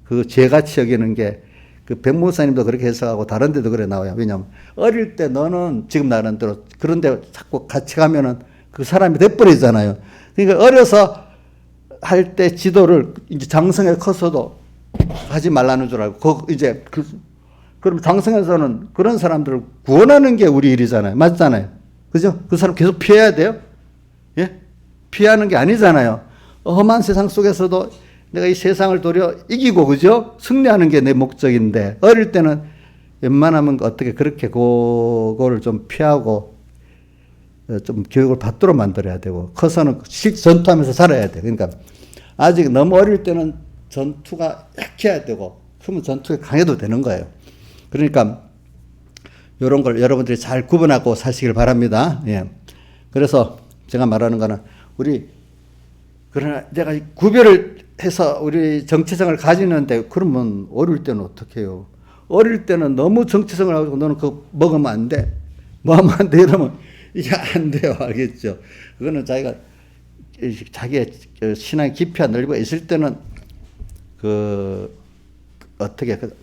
그 죄같이 여기는 게 그 백목사님도 그렇게 해석하고 다른 데도 그래 나와요. 왜냐하면 어릴 때 너는 지금 나는 대로 그런데 자꾸 같이 가면은 그 사람이 돼버리잖아요. 그러니까 어려서 할 때 지도를 이제 장성에 커서도 하지 말라는 줄 알고 이제 그럼 장성에서는 그런 사람들을 구원하는 게 우리 일이잖아요. 맞잖아요. 그죠? 그 사람 계속 피해야 돼요. 예? 피하는 게 아니잖아요. 험한 세상 속에서도 내가 이 세상을 도려 이기고, 그죠? 승리하는 게 내 목적인데, 어릴 때는 웬만하면 어떻게 그렇게 그거를 좀 피하고, 좀 교육을 받도록 만들어야 되고, 커서는 전투하면서 살아야 돼. 그러니까, 아직 너무 어릴 때는 전투가 약해야 되고, 크면 전투에 강해도 되는 거예요. 그러니까, 이런 걸 여러분들이 잘 구분하고 사시길 바랍니다. 예. 그래서 제가 말하는 거는, 그러나 내가 구별을 해서 우리 정체성을 가지는데 그러면 어릴 때는 어떻게 해요? 어릴 때는 너무 정체성을 가지고 너는 그거 먹으면 안 돼. 먹으면 안 돼. 이러면 이게 안 돼요. 알겠죠? 그거는 자기의 신앙의 깊이가 넓어 있을 때는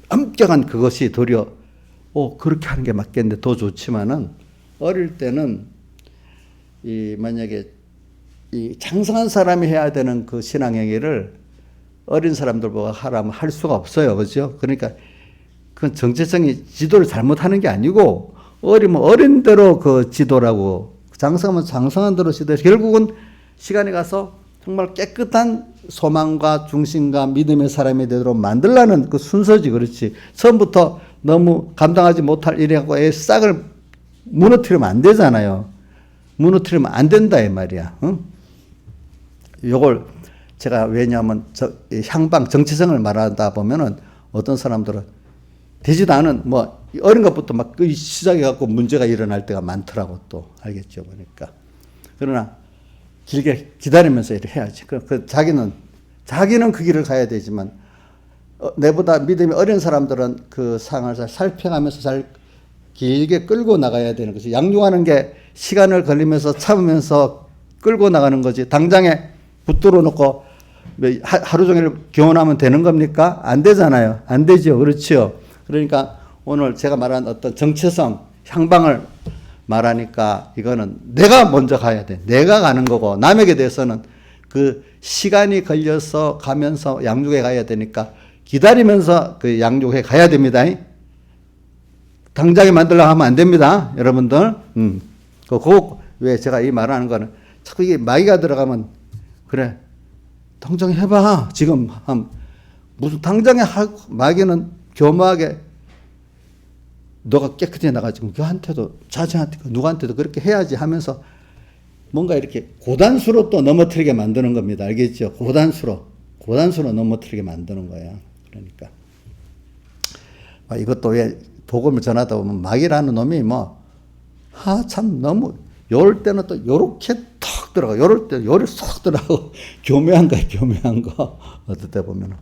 엄격한 그것이 도리어 그렇게 하는 게 맞겠는데 더 좋지만은 어릴 때는 만약에 이 장성한 사람이 해야 되는 그 신앙행위를 어린 사람들보다 하라면 할 수가 없어요. 그죠? 그러니까 그건 정체성이 지도를 잘못하는 게 아니고 어리면 어린 대로 그 지도라고 장성하면 장성한 대로 지도해서 결국은 시간이 가서 정말 깨끗한 소망과 중심과 믿음의 사람이 되도록 만들라는 그 순서지. 그렇지. 처음부터 너무 감당하지 못할 일이라고 애 싹을 무너뜨리면 안 되잖아요. 무너뜨리면 안 된다 이 말이야. 응? 요걸 제가 왜냐하면 향방 정체성을 말하다 보면은 어떤 사람들은 되지도 않은 어린 것부터 막 시작해 갖고 문제가 일어날 때가 많더라고 또 알겠죠 보니까. 그러나 길게 기다리면서 일을 해야지. 자기는 그 길을 가야 되지만 내보다 믿음이 어린 사람들은 그 상황을 잘 살펴가면서 잘 길게 끌고 나가야 되는 거지. 양육하는 게 시간을 걸리면서 참으면서 끌고 나가는 거지. 당장에 붙들어 놓고 하루 종일 교훈하면 되는 겁니까? 안 되잖아요. 안 되죠. 그렇죠. 그러니까 오늘 제가 말한 어떤 정체성, 향방을 말하니까 이거는 내가 먼저 가야 돼. 내가 가는 거고 남에게 대해서는 그 시간이 걸려서 가면서 양육에 가야 되니까 기다리면서 그 양육에 가야 됩니다. 당장에 만들려고 하면 안 됩니다. 여러분들. 그거 왜 제가 이 말하는 거는 자꾸 이게 마귀가 들어가면 그래. 당장 해봐. 지금 무슨 당장에 마귀는 교묘하게 너가 깨끗이 나가지고 그한테도 자식한테 누구한테도 그렇게 해야지 하면서 뭔가 이렇게 고단수로 또 넘어뜨리게 만드는 겁니다. 알겠죠? 고단수로 넘어뜨리게 만드는 거예요. 그러니까 이것도 왜 복음을 전하다 보면 마귀라는 놈이 참 너무 요럴 때는 또 요렇게 턱 들어가. 요럴 때 요리 쏙 들어가고 교묘한 거 어떨 때 보면은.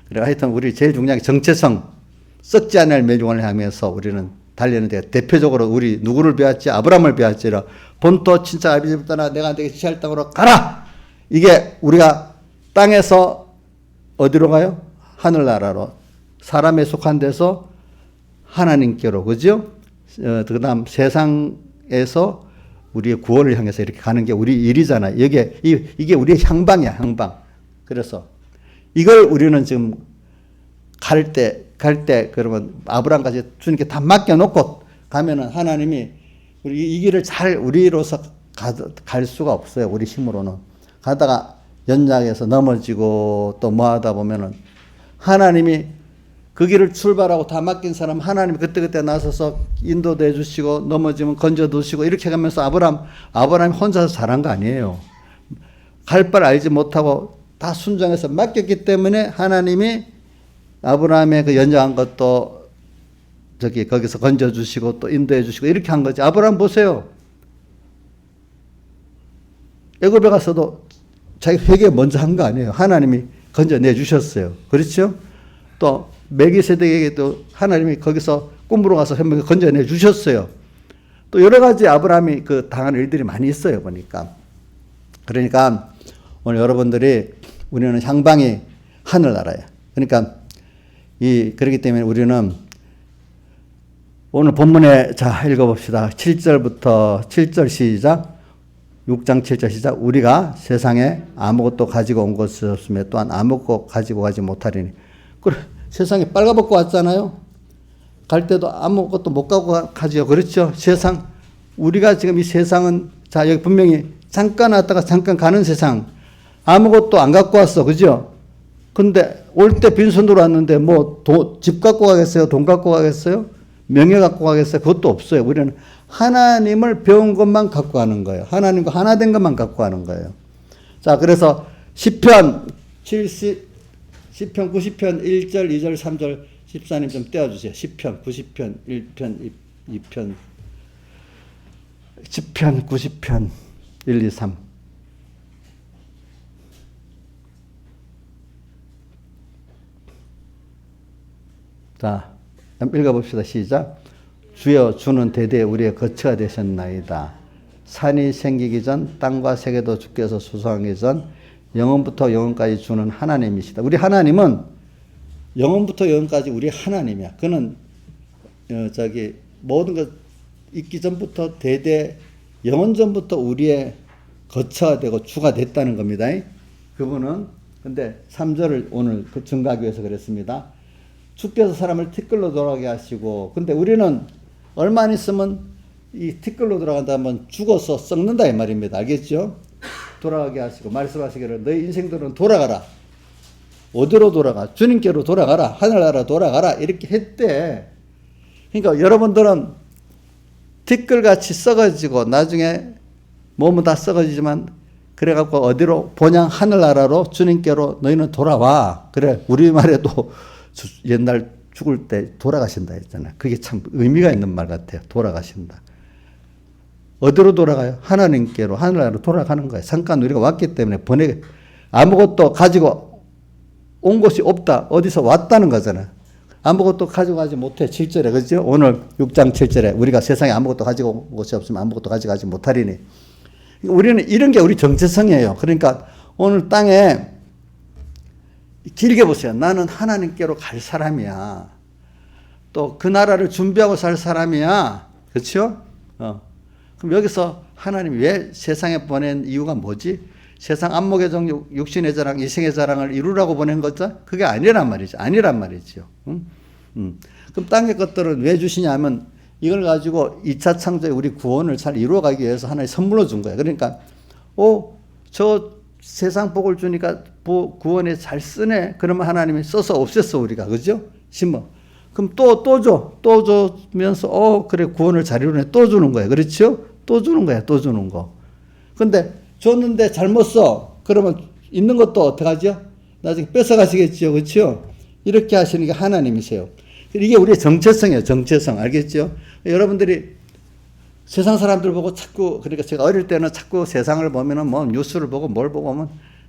그래 하여튼 우리 제일 중요한 게 정체성. 썩지 않을 매종을 향해서 우리는 달리는데 대표적으로 우리 누구를 배웠지? 아브라함을 배웠지라. 본토 친척 아비집을 떠나 내가 내게 지시할 땅으로 가라. 이게 우리가 땅에서 어디로 가요? 하늘나라로. 사람에 속한 데서 하나님께로. 그죠? 그다음 세상에서 우리의 구원을 향해서 이렇게 가는 게 우리 일이잖아요. 이게 우리의 향방이야, 향방. 그래서 이걸 우리는 지금 갈 때 그러면 아브라함까지 주님께 다 맡겨놓고 가면은 하나님이 우리 이 길을 잘 우리로서 갈 수가 없어요. 우리 힘으로는. 가다가 연약해서 넘어지고 또 뭐 하다 보면은 하나님이 그 길을 출발하고 다 맡긴 사람 하나님이 그때 나서서 인도도 해주시고 넘어지면 건져두시고 이렇게 가면서 아브라함이 혼자서 잘한 거 아니에요. 갈 바를 알지 못하고 다 순종해서 맡겼기 때문에 하나님이 아브라함의 그 연장한 것도 거기서 건져주시고 또 인도해 주시고 이렇게 한 거지. 아브라함 보세요. 애굽에 가서도 자기 회개 먼저 한 거 아니에요. 하나님이 건져내 주셨어요. 그렇죠? 또 멜기세덱에게도 하나님이 거기서 꿈으로 가서 건져내 주셨어요. 또 여러 가지 아브라함이 그 당한 일들이 많이 있어요. 보니까. 그러니까 오늘 여러분들이 우리는 향방이 하늘나라예요. 그러니까 그렇기 때문에 우리는 오늘 본문에 자 읽어봅시다. 7절 시작. 6장 7절 시작. 우리가 세상에 아무것도 가지고 온 것이 없으며 또한 아무것도 가지고 가지 못하리니. 그래 세상에 빨가벗고 왔잖아요. 갈 때도 아무것도 못 갖고 가죠. 그렇죠. 세상 우리가 지금 이 세상은 자 여기 분명히 잠깐 왔다가 잠깐 가는 세상. 아무것도 안 갖고 왔어. 그죠? 근데 올 때 빈손으로 왔는데 집 갖고 가겠어요? 돈 갖고 가겠어요? 명예 갖고 가겠어요? 그것도 없어요. 우리는 하나님을 배운 것만 갖고 가는 거예요. 하나님과 하나 된 것만 갖고 가는 거예요. 자, 그래서 시편 90편 1절, 2절, 3절 14님 좀 떼어주세요. 시편 90편 1편, 2편 10편 90편 1, 2, 3 자, 읽어봅시다. 시작. 주여 주는 대대 우리의 거처가 되셨나이다. 산이 생기기 전 땅과 세계도 주께서 수성하기 전 영원부터 영원까지 주는 하나님이시다. 우리 하나님은 영원부터 영원까지 우리 하나님이야. 그는 모든 것 있기 전부터 대대 영원 전부터 우리의 거처가 되고 주가 됐다는 겁니다. 그분은 근데 3절을 오늘 그 증가하기 위해서 그랬습니다. 주께서 사람을 티끌로 돌아가게 하시고 근데 우리는 얼마 안 있으면 이 티끌로 돌아간다면 죽어서 썩는다 이 말입니다. 알겠죠? 돌아가게 하시고 말씀하시기를 너희 인생들은 돌아가라. 어디로 돌아가? 주님께로 돌아가라. 하늘나라 돌아가라. 이렇게 했대. 그러니까 여러분들은 티끌같이 썩어지고 나중에 몸은 다 썩어지지만 그래갖고 어디로? 본향 하늘나라로 주님께로 너희는 돌아와. 그래 우리말에도 옛날 죽을 때 돌아가신다 했잖아요. 그게 참 의미가 있는 말 같아요. 돌아가신다. 어디로 돌아가요? 하나님께로 하늘나라로 돌아가는 거예요. 잠깐 우리가 왔기 때문에 아무것도 가지고 온 곳이 없다. 어디서 왔다는 거잖아요. 아무것도 가지고 가지 못해. 7절에 그죠? 오늘 6장 7절에 우리가 세상에 아무것도 가지고 온 곳이 없으면 아무것도 가져가지 못하리니. 우리는 이런 게 우리 정체성이에요. 그러니까 오늘 땅에 길게 보세요. 나는 하나님께로 갈 사람이야. 또 그 나라를 준비하고 살 사람이야. 그렇죠? 그럼 여기서 하나님이 왜 세상에 보낸 이유가 뭐지? 세상 안목의 정, 육신의 자랑, 이생의 자랑을 이루라고 보낸 거죠? 그게 아니란 말이죠. 아니란 말이죠. 그럼 땅의 것들은 왜 주시냐면 이걸 가지고 2차 창조의 우리 구원을 잘 이루어가기 위해서 하나님 선물로 준 거예요. 그러니까 저 세상 복을 주니까 구원에 잘 쓰네. 그러면 하나님이 써서 없앴어 우리가. 그죠? 심어. 그럼 또 줘. 또 주면서 그래 구원을 잘 이루네. 또 주는 거예요. 그렇죠? 또 주는 거야. 또 주는 거. 근데 줬는데 잘못 써. 그러면 있는 것도 어떡하죠? 나중에 뺏어가시겠죠. 그렇죠? 이렇게 하시는 게 하나님이세요. 이게 우리의 정체성이에요. 정체성. 알겠죠? 여러분들이 세상 사람들 보고 자꾸, 그러니까 제가 어릴 때는 자꾸 세상을 보면은 뭐 뉴스를 보고 뭘 보고 하면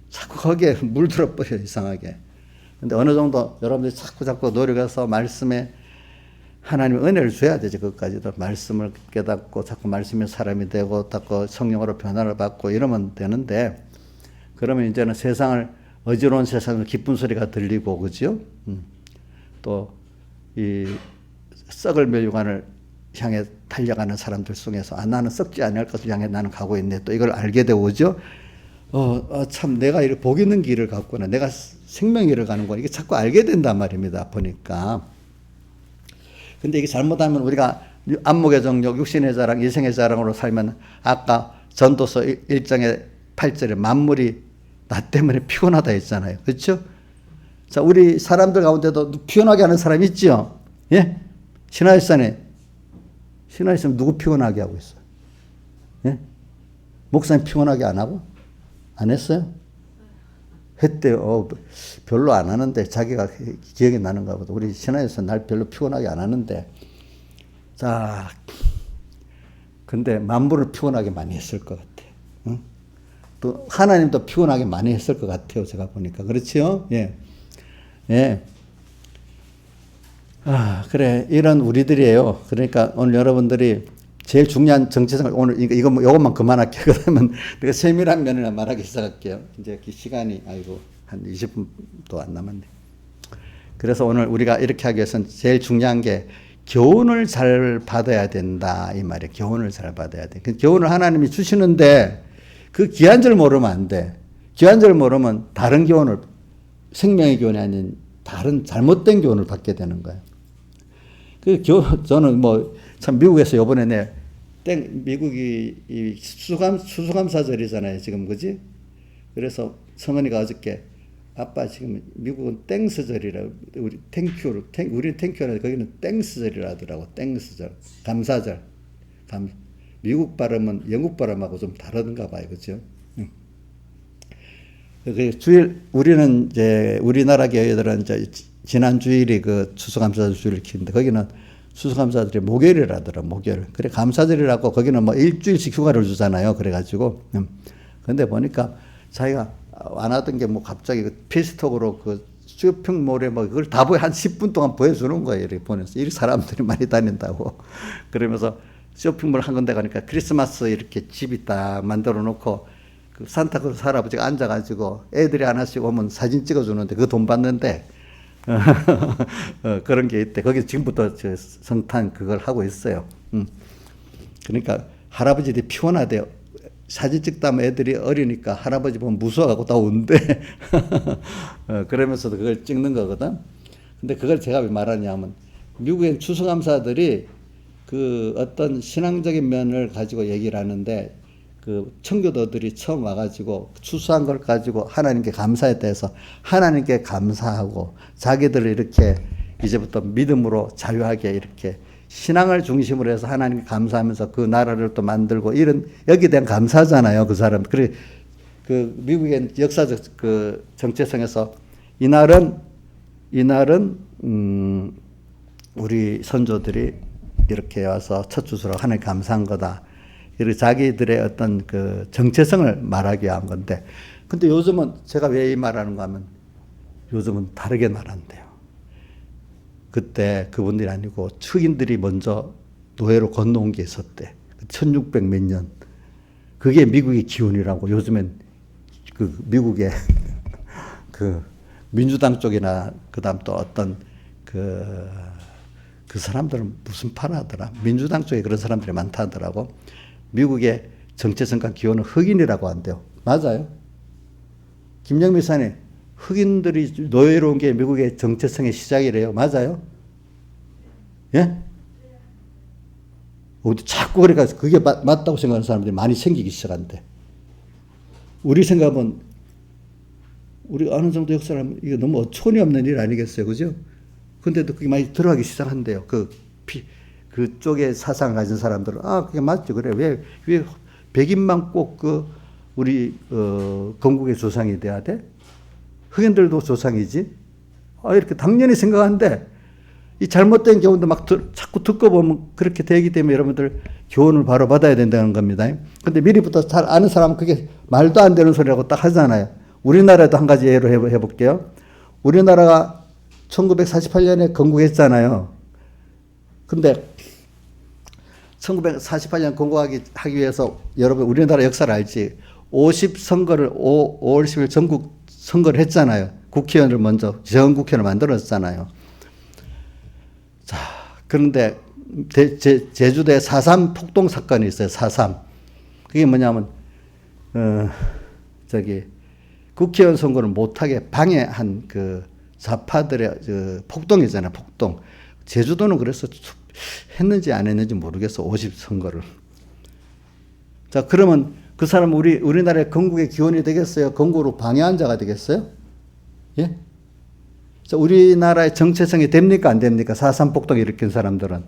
자꾸 거기에 물들어 버려요. 이상하게. 근데 어느 정도 여러분들이 자꾸 노력해서 말씀에 하나님의 은혜를 줘야 되죠. 그것까지도. 말씀을 깨닫고 자꾸 말씀의 사람이 되고 자꾸 성령으로 변화를 받고 이러면 되는데, 그러면 이제는 세상을, 어지러운 세상을 기쁜 소리가 들리고, 그죠? 또 이 썩을 멸류관을 향해 달려가는 사람들 속에서 나는 썩지 않을 것을 향해 나는 가고 있네. 또 이걸 알게 되오죠. 참 내가 이렇게 복 있는 길을 갔구나. 내가 생명의 길을 가는구나. 이게 자꾸 알게 된단 말입니다. 보니까. 근데 이게 잘못하면 우리가 안목의 정욕, 육신의 자랑, 이생의 자랑으로 살면 아까 전도서 1장의 8절에 만물이 나 때문에 피곤하다 했잖아요. 그렇죠? 자, 우리 사람들 가운데도 피곤하게 하는 사람 있죠? 예? 신화일산에 누구 피곤하게 하고 있어요? 예? 목사님 피곤하게 안 하고? 안 했어요? 했대요. 별로 안 하는데 자기가 기억이 나는가 보다. 우리 신화에서 날 별로 피곤하게 안 하는데. 자, 근데 만물을 피곤하게 많이 했을 것 같아. 응? 또 하나님도 피곤하게 많이 했을 것 같아요. 제가 보니까. 그렇지요? 예. 예. 그래. 이런 우리들이에요. 그러니까 오늘 여러분들이 제일 중요한 정체성을 오늘 이것만 그만할게요. 그러면 내가 세밀한 면을 말하기 시작할게요. 이제 시간이 한 20분도 안 남았네. 그래서 오늘 우리가 이렇게 하기 위해서는 제일 중요한 게 교훈을 잘 받아야 된다 이 말이에요. 교훈을 잘 받아야 돼. 그 교훈을 하나님이 주시는데 그 귀한 줄 모르면 안 돼. 귀한 줄 모르면 다른 교훈을, 생명의 교훈이 아닌 다른 잘못된 교훈을 받게 되는 거예요. 저는 참 미국에서 요번에 미국이 이 수수감사절이잖아요. 지금, 그지? 그래서 성은이가 어저께 아빠 지금 미국은 땡스절이라, 우리는 땡큐라, 거기는 땡스절이라 하더라고. 땡스절. 감사절. 미국 발음은 영국 발음하고 좀 다른가 봐요. 그죠? 우리는 이제 우리나라 교회들은 이제 지난 주일이 그 추수감사절 주일을 키는데 거기는 추수감사절이 목요일이라더라. 목요일. 그래 감사절이라고 거기는 일주일씩 휴가를 주잖아요. 그래가지고 근데 보니까 자기가 안 하던 게 갑자기 피스톡으로 그 쇼핑몰에 그걸 다 한 10분 동안 보여주는 거예요. 이렇게 보내서 이 사람들이 많이 다닌다고. 그러면서 쇼핑몰 한 군데 가니까 크리스마스 이렇게 집이 딱 만들어 놓고 그 산타클로스 할아버지가 앉아가지고 애들이 하나씩 오면 사진 찍어주는데 그 돈 받는데 그런 게 있대. 거기 지금부터 성탄 그걸 하고 있어요. 그러니까 할아버지들이 피곤하대요. 사진 찍다면 애들이 어리니까 할아버지 보면 무서워갖고 다 온대. 그러면서도 그걸 찍는 거거든. 근데 그걸 제가 왜 말하냐면 미국엔 추수감사들이 그 어떤 신앙적인 면을 가지고 얘기를 하는데 그 청교도들이 처음 와가지고 추수한 걸 가지고 하나님께 감사에 대해서 하나님께 감사하고 자기들을 이렇게 이제부터 믿음으로 자유하게 이렇게 신앙을 중심으로 해서 하나님께 감사하면서 그 나라를 또 만들고 이런 여기에 대한 감사잖아요. 그 사람. 그래 그 미국의 역사적 그 정체성에서 이날은 우리 선조들이 이렇게 와서 첫 주수로 하나님 감사한 거다. 이렇게 자기들의 어떤 그 정체성을 말하기 위한 건데, 근데 요즘은 제가 왜 이 말하는가 하면 요즘은 다르게 말한대요. 그때 그분들이 아니고 흑인들이 먼저 노예로 건너온 게 있었대. 1600 몇 년. 그게 미국의 기운이라고 요즘엔 그 미국의 그 민주당 쪽이나 그다음 또 어떤 그 사람들은 무슨 파나더라. 민주당 쪽에 그런 사람들이 많다 하더라고. 미국의 정체성과 기호는 흑인이라고 한대요. 맞아요? 김영미 사님, 흑인들이 노예로운 게 미국의 정체성의 시작이래요. 맞아요? 예? 자꾸 그러니까 그게 맞다고 생각하는 사람들이 많이 생기기 시작한대. 우리 생각은 우리 어느 정도 역사를 하면 이거 너무 어처구니 없는 일 아니겠어요, 그죠? 근데도 그게 많이 들어가기 시작한대요. 그쪽에 사상을 가진 사람들은 그게 맞죠, 그래. 왜 백인만 꼭 우리 건국의 조상이 돼야 돼? 흑인들도 조상이지. 이렇게 당연히 생각하는데 이 잘못된 교훈도 막 자꾸 듣고 보면 그렇게 되기 때문에 여러분들 교훈을 바로 받아야 된다는 겁니다. 근데 미리부터 잘 아는 사람은 그게 말도 안 되는 소리라고 딱 하잖아요. 우리나라도 한 가지 예로 해볼게요. 우리나라가 1948년에 건국했잖아요. 근데 1948년 건국하기 위해서 여러분 우리나라 역사를 알지. 50선거를 5월 10일 전국 선거를 했잖아요. 국회의원을 먼저 전국회의원을 만들었잖아요. 자, 그런데 제주도에 4.3 폭동 사건이 있어요. 4.3. 그게 뭐냐면 국회의원 선거를 못하게 방해한 그 좌파들의 폭동이잖아요. 폭동. 제주도는 그래서 했는지 안 했는지 모르겠어. 50선거를. 자, 그러면 그 사람은 우리나라의 건국의 기원이 되겠어요? 건국으로 방해한 자가 되겠어요? 예? 자, 우리나라의 정체성이 됩니까? 안 됩니까? 4.3 폭동 일으킨 사람들은.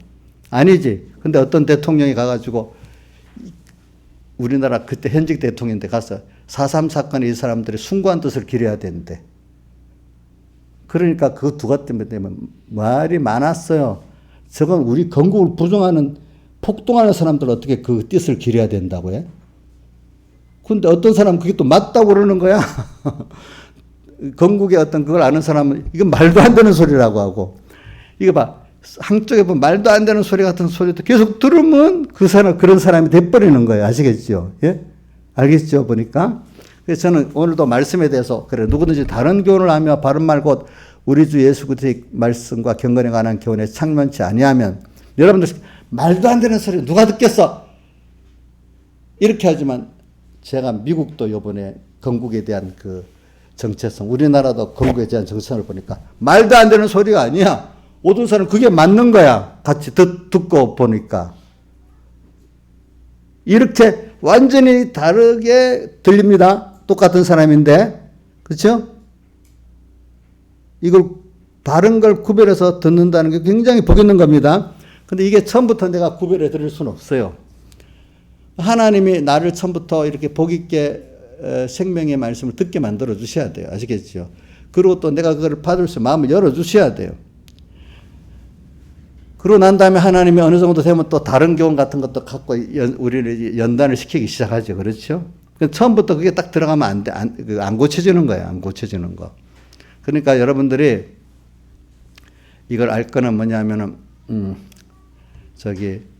아니지. 근데 어떤 대통령이 가가지고 우리나라 그때 현직 대통령인데 가서 4.3 사건에 이 사람들이 숭고한 뜻을 기려야 되는데. 그러니까 그 두 가지 때문에 말이 많았어요. 저건 우리 건국을 부정하는 폭동하는 사람들 어떻게 그 뜻을 기려야 된다고 해? 근데 어떤 사람은 그게 또 맞다고 그러는 거야. 건국의 어떤 그걸 아는 사람은 이건 말도 안 되는 소리라고 하고. 이거 봐. 한쪽에 보면 말도 안 되는 소리 같은 소리도 계속 들으면 그 사람, 그런 사람이 돼버리는 거예요. 아시겠죠? 예? 알겠죠? 보니까. 그래서 저는 오늘도 말씀에 대해서 그래 누구든지 다른 교훈을 하며 바른말 곧 우리 주 예수 그리스도의 말씀과 경건에 관한 교훈에 창면치 아니하면 여러분들 말도 안 되는 소리 누가 듣겠어? 이렇게 하지만 제가 미국도 요번에 건국에 대한 그 정체성, 우리나라도 건국에 대한 정체성을 보니까 말도 안 되는 소리가 아니야. 모든 사람 그게 맞는 거야. 같이 듣고 보니까. 이렇게 완전히 다르게 들립니다. 똑같은 사람인데. 그렇죠? 이걸 다른 걸 구별해서 듣는다는 게 굉장히 복 있는 겁니다. 근데 이게 처음부터 내가 구별해 드릴 수는 없어요. 하나님이 나를 처음부터 이렇게 복 있게 생명의 말씀을 듣게 만들어 주셔야 돼요. 아시겠죠? 그리고 또 내가 그걸 받을 수 마음을 열어 주셔야 돼요. 그러고 난 다음에 하나님이 어느 정도 되면 또 다른 교훈 같은 것도 갖고 우리를 연단을 시키기 시작하죠. 그렇죠? 처음부터 그게 딱 들어가면 안 돼. 안 고쳐지는 거예요. 안 고쳐지는 거. 그러니까 여러분들이 이걸 알 거는 뭐냐면은,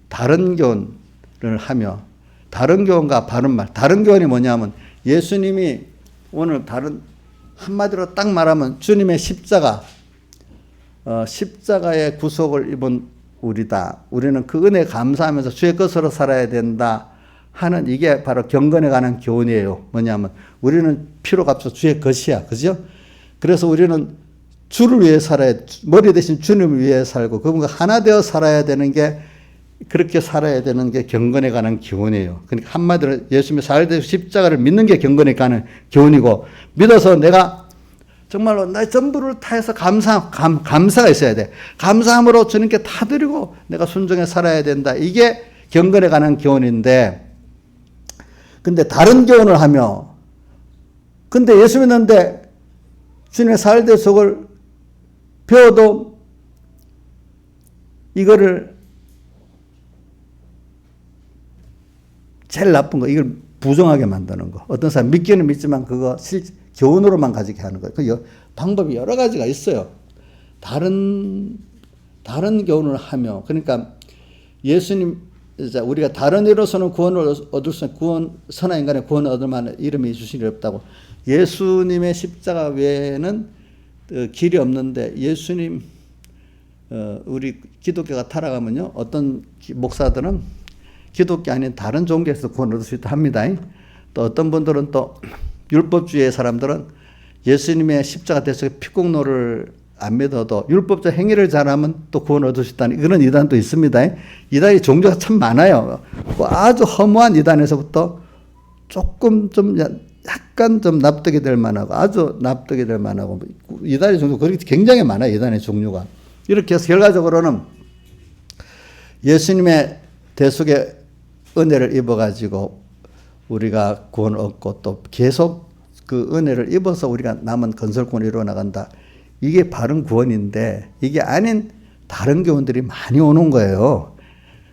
다른 교훈을 하며, 다른 교훈과 바른말, 다른 교훈이 뭐냐면 예수님이 오늘 한마디로 딱 말하면 주님의 십자가의 구속을 입은 우리다. 우리는 그 은혜에 감사하면서 주의 것으로 살아야 된다 하는 이게 바로 경건에 관한 교훈이에요. 뭐냐면 우리는 피로 값서 주의 것이야. 그죠? 그래서 우리는 주를 위해 살아야, 머리 대신 주님을 위해 살고 그분과 하나 되어 살아야 되는 게, 그렇게 살아야 되는 게 경건에 관한 교훈이에요. 그러니까 한마디로 예수님의 살대 십자가를 믿는 게 경건에 관한 교훈이고, 믿어서 내가 정말로 나의 전부를 다해서 감사가 있어야 돼. 감사함으로 주님께 다 드리고 내가 순종해 살아야 된다. 이게 경건에 관한 교훈인데, 근데 다른 교훈을 하며, 근데 예수 믿는데 주님의 살대 속을 배워도 이거를 제일 나쁜 거, 이걸 부정하게 만드는 거. 어떤 사람 믿기는 믿지만 그거 교훈으로만 가지게 하는 거예요. 그 방법이 여러 가지가 있어요. 다른 교훈을 하며, 그러니까 예수님, 우리가 다른 이로서는 구원을 얻을 수, 선한 인간의 구원을 얻을 만한 이름이 주신 일 없다고. 예수님의 십자가 외에는 길이 없는데 예수님 우리 기독교가 타락하면요 어떤 목사들은 기독교 아닌 다른 종교에서 구원 얻을 수 있다 합니다. 또 어떤 분들은 또 율법주의의 사람들은 예수님의 십자가 대속의 피공로를 안 믿어도 율법적 행위를 잘하면 또 구원 얻을 수 있다는 그런 이단도 있습니다. 이단이 종교가 참 많아요. 아주 허무한 이단에서부터 조금 좀 약간 좀 납득이 될 만하고 아주 납득이 될 만하고 이단의 종류 그렇게 굉장히 많아요. 이단의 종류가. 이렇게 해서 결과적으로는 예수님의 대속의 은혜를 입어가지고 우리가 구원 얻고 또 계속 그 은혜를 입어서 우리가 남은 건설권을 이루어 나간다. 이게 바른 구원인데 이게 아닌 다른 교훈들이 많이 오는 거예요.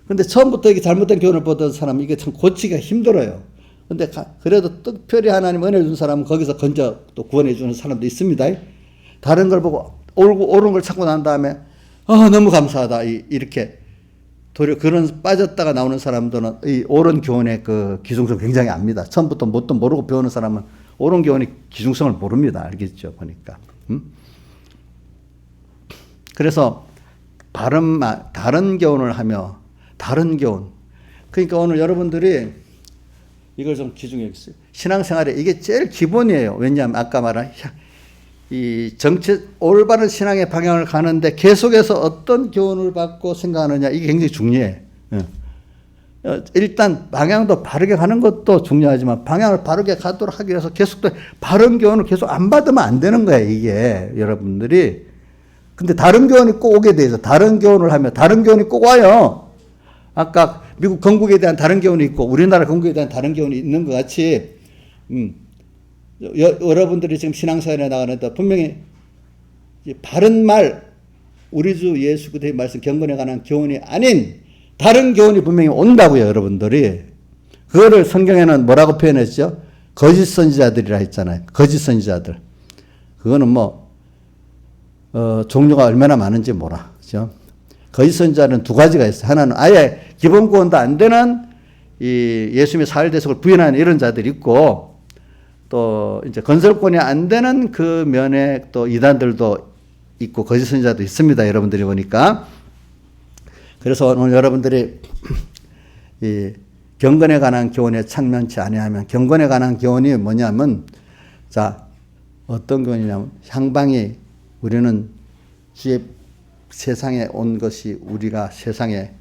근데 처음부터 이게 잘못된 교훈을 보던 사람은 이게 참 고치기가 힘들어요. 근데 그래도 특별히 하나님 은혜를 준 사람은 거기서 건져 또 구원해 주는 사람도 있습니다. 다른 걸 보고 옳은 걸 찾고 난 다음에 너무 감사하다 이렇게 도리어 그런 빠졌다가 나오는 사람들은 이 옳은 교훈의 그 기중성을 굉장히 압니다. 처음부터 뭣도 모르고 배우는 사람은 옳은 교훈의 기중성을 모릅니다. 알겠죠? 보니까. 그래서 다른 교훈을 하며 다른 교훈. 그러니까 오늘 여러분들이 이걸 좀 기중해 주세요. 신앙생활에 이게 제일 기본이에요. 왜냐하면 아까 말한 이 올바른 신앙의 방향을 가는데 계속해서 어떤 교훈을 받고 생각하느냐 이게 굉장히 중요해요. 일단 방향도 바르게 가는 것도 중요하지만 방향을 바르게 가도록 하기 위해서 계속 또 바른 교훈을 계속 안 받으면 안 되는 거예요. 이게 여러분들이. 근데 다른 교훈이 꼭 오게 돼 있어. 다른 교훈을 하면 다른 교훈이 꼭 와요. 아까 미국 건국에 대한 다른 교훈이 있고 우리나라 건국에 대한 다른 교훈이 있는 것 같이 여러분들이 지금 신앙생활에 나가는데 분명히 바른 말 우리 주 예수 그리스도의 말씀 경건에 관한 교훈이 아닌 다른 교훈이 분명히 온다고요. 여러분들이. 그거를 성경에는 뭐라고 표현했죠? 거짓 선지자들이라 했잖아요. 거짓 선지자들. 그거는 종류가 얼마나 많은지 몰라. 그죠? 거짓 선지자는 두 가지가 있어요. 하나는 아예 기본 구원도 안 되는 이 예수님의 사흘 대속을 부인하는 이런 자들이 있고 또 이제 건설권이 안 되는 그 면에 또 이단들도 있고 거짓 선지자도 있습니다. 여러분들이 보니까. 그래서 오늘 여러분들이 이 경건에 관한 교훈에 참여치 아니하면 경건에 관한 교훈이 뭐냐면 자 어떤 교훈이냐면 향방이 우리는 주의 세상에 온 것이 우리가 세상에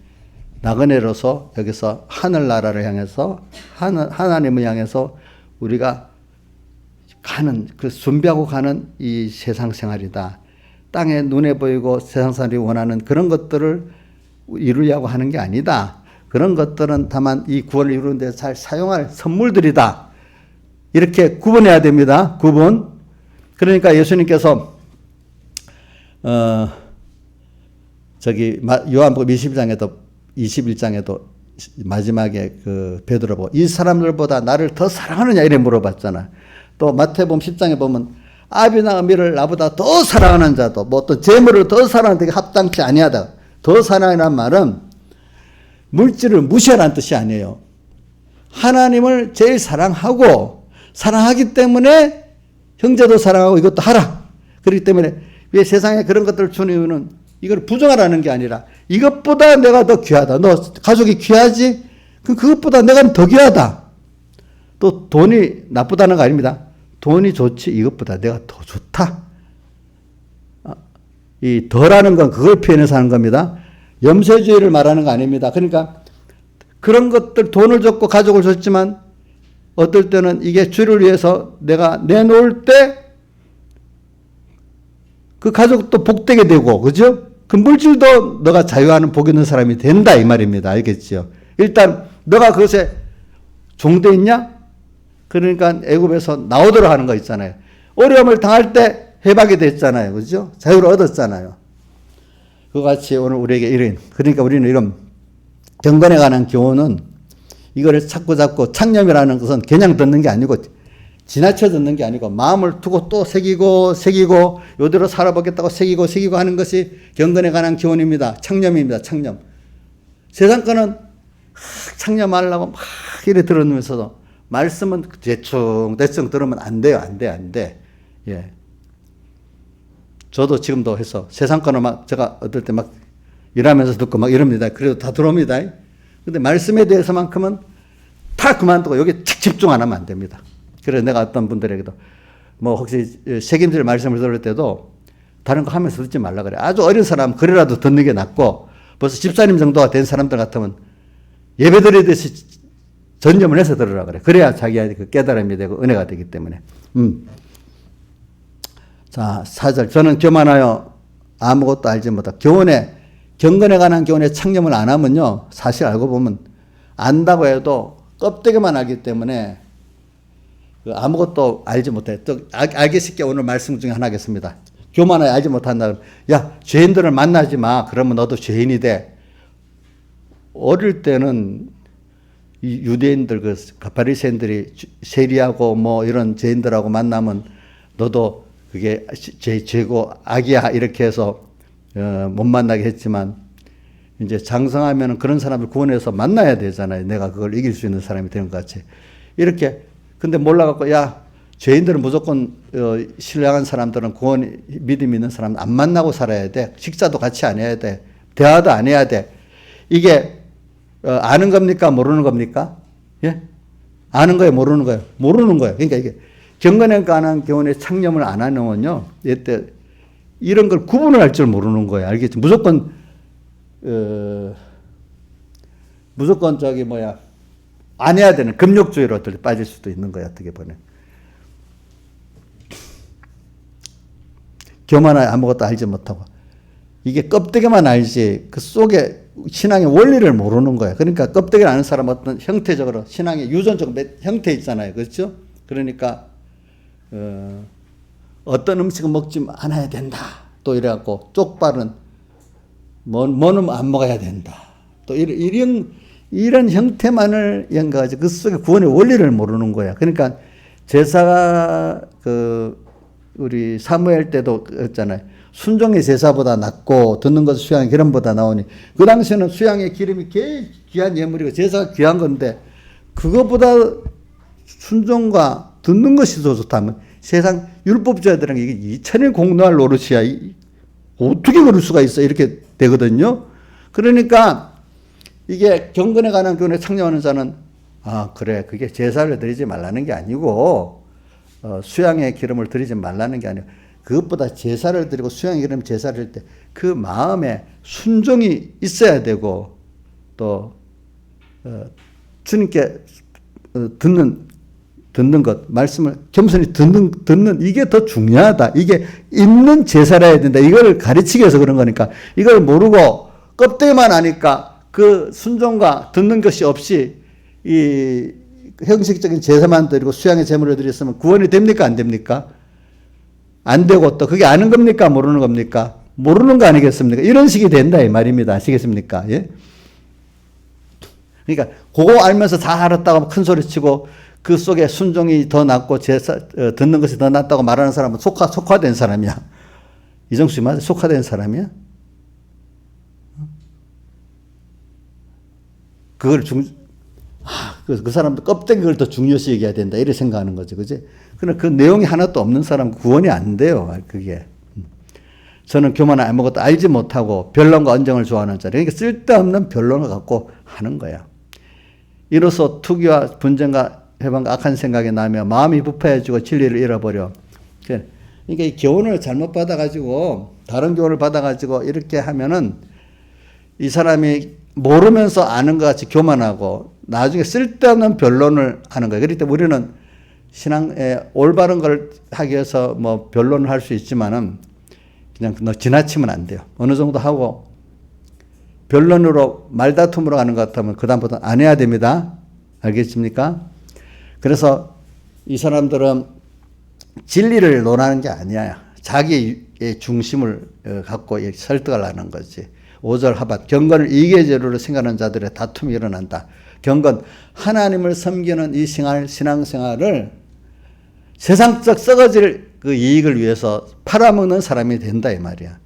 나그네로서 여기서 하늘나라를 향해서 하나님을 향해서 우리가 가는 그 준비하고 가는 이 세상 생활이다. 땅에 눈에 보이고 세상 사람이 원하는 그런 것들을 이루려고 하는 게 아니다. 그런 것들은 다만 이 구원을 이루는 데 잘 사용할 선물들이다. 이렇게 구분해야 됩니다. 구분. 그러니까 예수님께서 요한복음 21장에도 마지막에 그 베드로 보고 이 사람들보다 나를 더 사랑하느냐 이래 물어봤잖아. 또 마태복음 10장에 보면 아비나 어미를 나보다 더 사랑하는 자도 뭐 또 재물을 더 사랑하는 데 합당치 아니하다. 더 사랑이란 말은 물질을 무시하라는 뜻이 아니에요. 하나님을 제일 사랑하기 때문에 형제도 사랑하고 이것도 하라. 그렇기 때문에 왜 세상에 그런 것들을 주는 이유는 이걸 부정하라는 게 아니라 이것보다 내가 더 귀하다. 너 가족이 귀하지? 그럼 그것보다 내가 더 귀하다. 또 돈이 나쁘다는 거 아닙니다. 돈이 좋지 이것보다 내가 더 좋다. 이 더라는 건 그걸 표현해서 하는 겁니다. 염세주의를 말하는 거 아닙니다. 그러니까 그런 것들 돈을 줬고 가족을 줬지만 어떨 때는 이게 주를 위해서 내가 내놓을 때 그 가족도 복되게 되고 그죠? 그 물질도 너가 자유하는 복 있는 사람이 된다 이 말입니다. 알겠죠? 일단 너가 그것에 종돼 있냐? 그러니까 애굽에서 나오도록 하는 거 있잖아요. 어려움을 당할 때 해방이 됐잖아요. 그죠? 자유를 얻었잖아요. 그와 같이 오늘 우리에게 그러니까 우리는 이런 경건에 관한 교훈은 이거를 자꾸 창념이라는 것은 그냥 듣는 게 아니고 지나쳐 듣는 게 아니고 마음을 두고 또 새기고 요대로 살아보겠다고 새기고 하는 것이 경건에 관한 교훈입니다. 창념입니다. 창념. 세상 거는 창념하려고 막 이래 들으면서도 말씀은 대충 들으면 안 돼요. 안 돼. 예. 저도 지금도 해서 세상 거는 막 제가 어떨 때 막 일하면서 듣고 막 이럽니다. 그래도 다 들어옵니다. 근데 말씀에 대해서만큼은 다 그만두고 여기 착 집중 안 하면 안 됩니다. 그래서 내가 어떤 분들에게도 뭐 혹시 책임질 말씀을 들을 때도 다른 거 하면서 듣지 말라 그래. 아주 어린 사람 그래라도 듣는 게 낫고 벌써 집사님 정도가 된 사람들 같으면 예배 드리듯이 전념을 해서 들으라 그래. 그래야 자기한테 그 깨달음이 되고 은혜가 되기 때문에. 자, 4절. 저는 교만하여 아무것도 알지 못하고 경건에 관한 교훈에 창념을 안 하면요. 사실 알고 보면 안다고 해도 껍데기만 알기 때문에 아무것도 알지 못해. 또 알기 쉽게 오늘 말씀 중에 하나 하겠습니다. 교만하여 알지 못한다. 야, 죄인들을 만나지 마. 그러면 너도 죄인이 돼. 어릴 때는 이 유대인들 그 바리새인들이 세리하고 뭐 이런 죄인들하고 만나면 너도 그게 죄고 악이야 이렇게 해서 못 만나게 했지만 이제 장성하면 그런 사람을 구원해서 만나야 되잖아요. 내가 그걸 이길 수 있는 사람이 되는 것 같이. 이렇게 근데 몰라갖고 야 죄인들은 무조건 신령한 사람들은 구원 믿음 있는 사람은 안 만나고 살아야 돼. 식사도 같이 안 해야 돼. 대화도 안 해야 돼. 이게 아는 겁니까? 모르는 겁니까? 예? 아는 거예요? 모르는 거예요? 모르는 거예요. 그러니까 이게 경건에 관한 교훈에 창념을 안 하는군요. 이때 이런 걸 구분을 할 줄 모르는 거예요. 알겠지? 무조건 저기 안 해야 되는 금욕주의로 빠질 수도 있는 거예요. 어떻게 보면. 교만하여 아무것도 알지 못하고 이게 껍데기만 알지 그 속에 신앙의 원리를 모르는 거예요. 그러니까 껍데기를 아는 사람은 어떤 형태적으로 신앙의 유전적 형태 있잖아요. 그렇죠? 그러니까 어떤 음식은 먹지 않아야 된다. 또 이래갖고 쪽발은 뭐는 안 먹어야 된다. 또 이런 형태만을 연가하지 그 속에 구원의 원리를 모르는 거야. 그러니까 제사가 우리 사무엘 때도 그랬잖아요. 순종의 제사보다 낫고 듣는 것은 수양의 기름보다 나오니 그 당시에는 수양의 기름이 귀한 예물이고 제사가 귀한 건데 그것보다 순종과 듣는 것이 더 좋다면 세상 율법주의들은 이게 2000일 공노할 노릇이야. 어떻게 그럴 수가 있어? 이렇게 되거든요. 그러니까 이게 경건에 관한 교훈에 창념하는 자는 그래 그게 제사를 드리지 말라는 게 아니고 수양의 기름을 드리지 말라는 게 아니고 그것보다 제사를 드리고 수양의 기름 제사를 드릴 때 그 마음에 순종이 있어야 되고 또 주님께 듣는 것 말씀을 겸손히 듣는 이게 더 중요하다. 이게 있는 제사라 해야 된다. 이걸 가르치기 위해서 그런 거니까 이걸 모르고 껍데기만 아니까 그 순종과 듣는 것이 없이 이 형식적인 제사만 드리고 수양의 제물을 드렸으면 구원이 됩니까? 안 됩니까? 안 되고 또 그게 아는 겁니까? 모르는 겁니까? 모르는 거 아니겠습니까? 이런 식이 된다 이 말입니다. 아시겠습니까? 예? 그러니까 그거 알면서 다 알았다고 큰 소리 치고 그 속에 순종이 더 낫고 듣는 것이 더 낫다고 말하는 사람은 속화된 사람이야. 이정수 맞아? 속화된 사람이야? 그걸 그 사람도 껍데기 걸 더 중요시 얘기해야 된다. 이렇게 생각하는 거지. 그지? 그러나 그 내용이 하나도 없는 사람 구원이 안 돼요. 그게. 저는 교만한 아무것도 알지 못하고 변론과 언쟁을 좋아하는 자리. 그러니까 쓸데없는 변론을 갖고 하는 거야. 이로써 투기와 분쟁과 해방과 악한 생각이 나며 마음이 부패해지고 진리를 잃어버려. 그러니까 이 교훈을 잘못 받아가지고 다른 교훈을 받아가지고 이렇게 하면은 이 사람이 모르면서 아는 것 같이 교만하고 나중에 쓸데없는 변론을 하는 거예요. 그렇기 때문에 우리는 신앙에 올바른 걸 하기 위해서 뭐 변론을 할 수 있지만은 그냥 지나치면 안 돼요. 어느 정도 하고 변론으로 말다툼으로 가는 것 같으면 그다음부터 안 해야 됩니다. 알겠습니까? 그래서 이 사람들은 진리를 논하는 게 아니야. 자기의 중심을 갖고 설득하려는 거지. 5절 하bat 경건을 이계제로로 생각하는 자들의 다툼이 일어난다. 경건 하나님을 섬기는 이 신앙생활을 세상적 썩어질 그 이익을 위해서 팔아먹는 사람이 된다 이 말이야.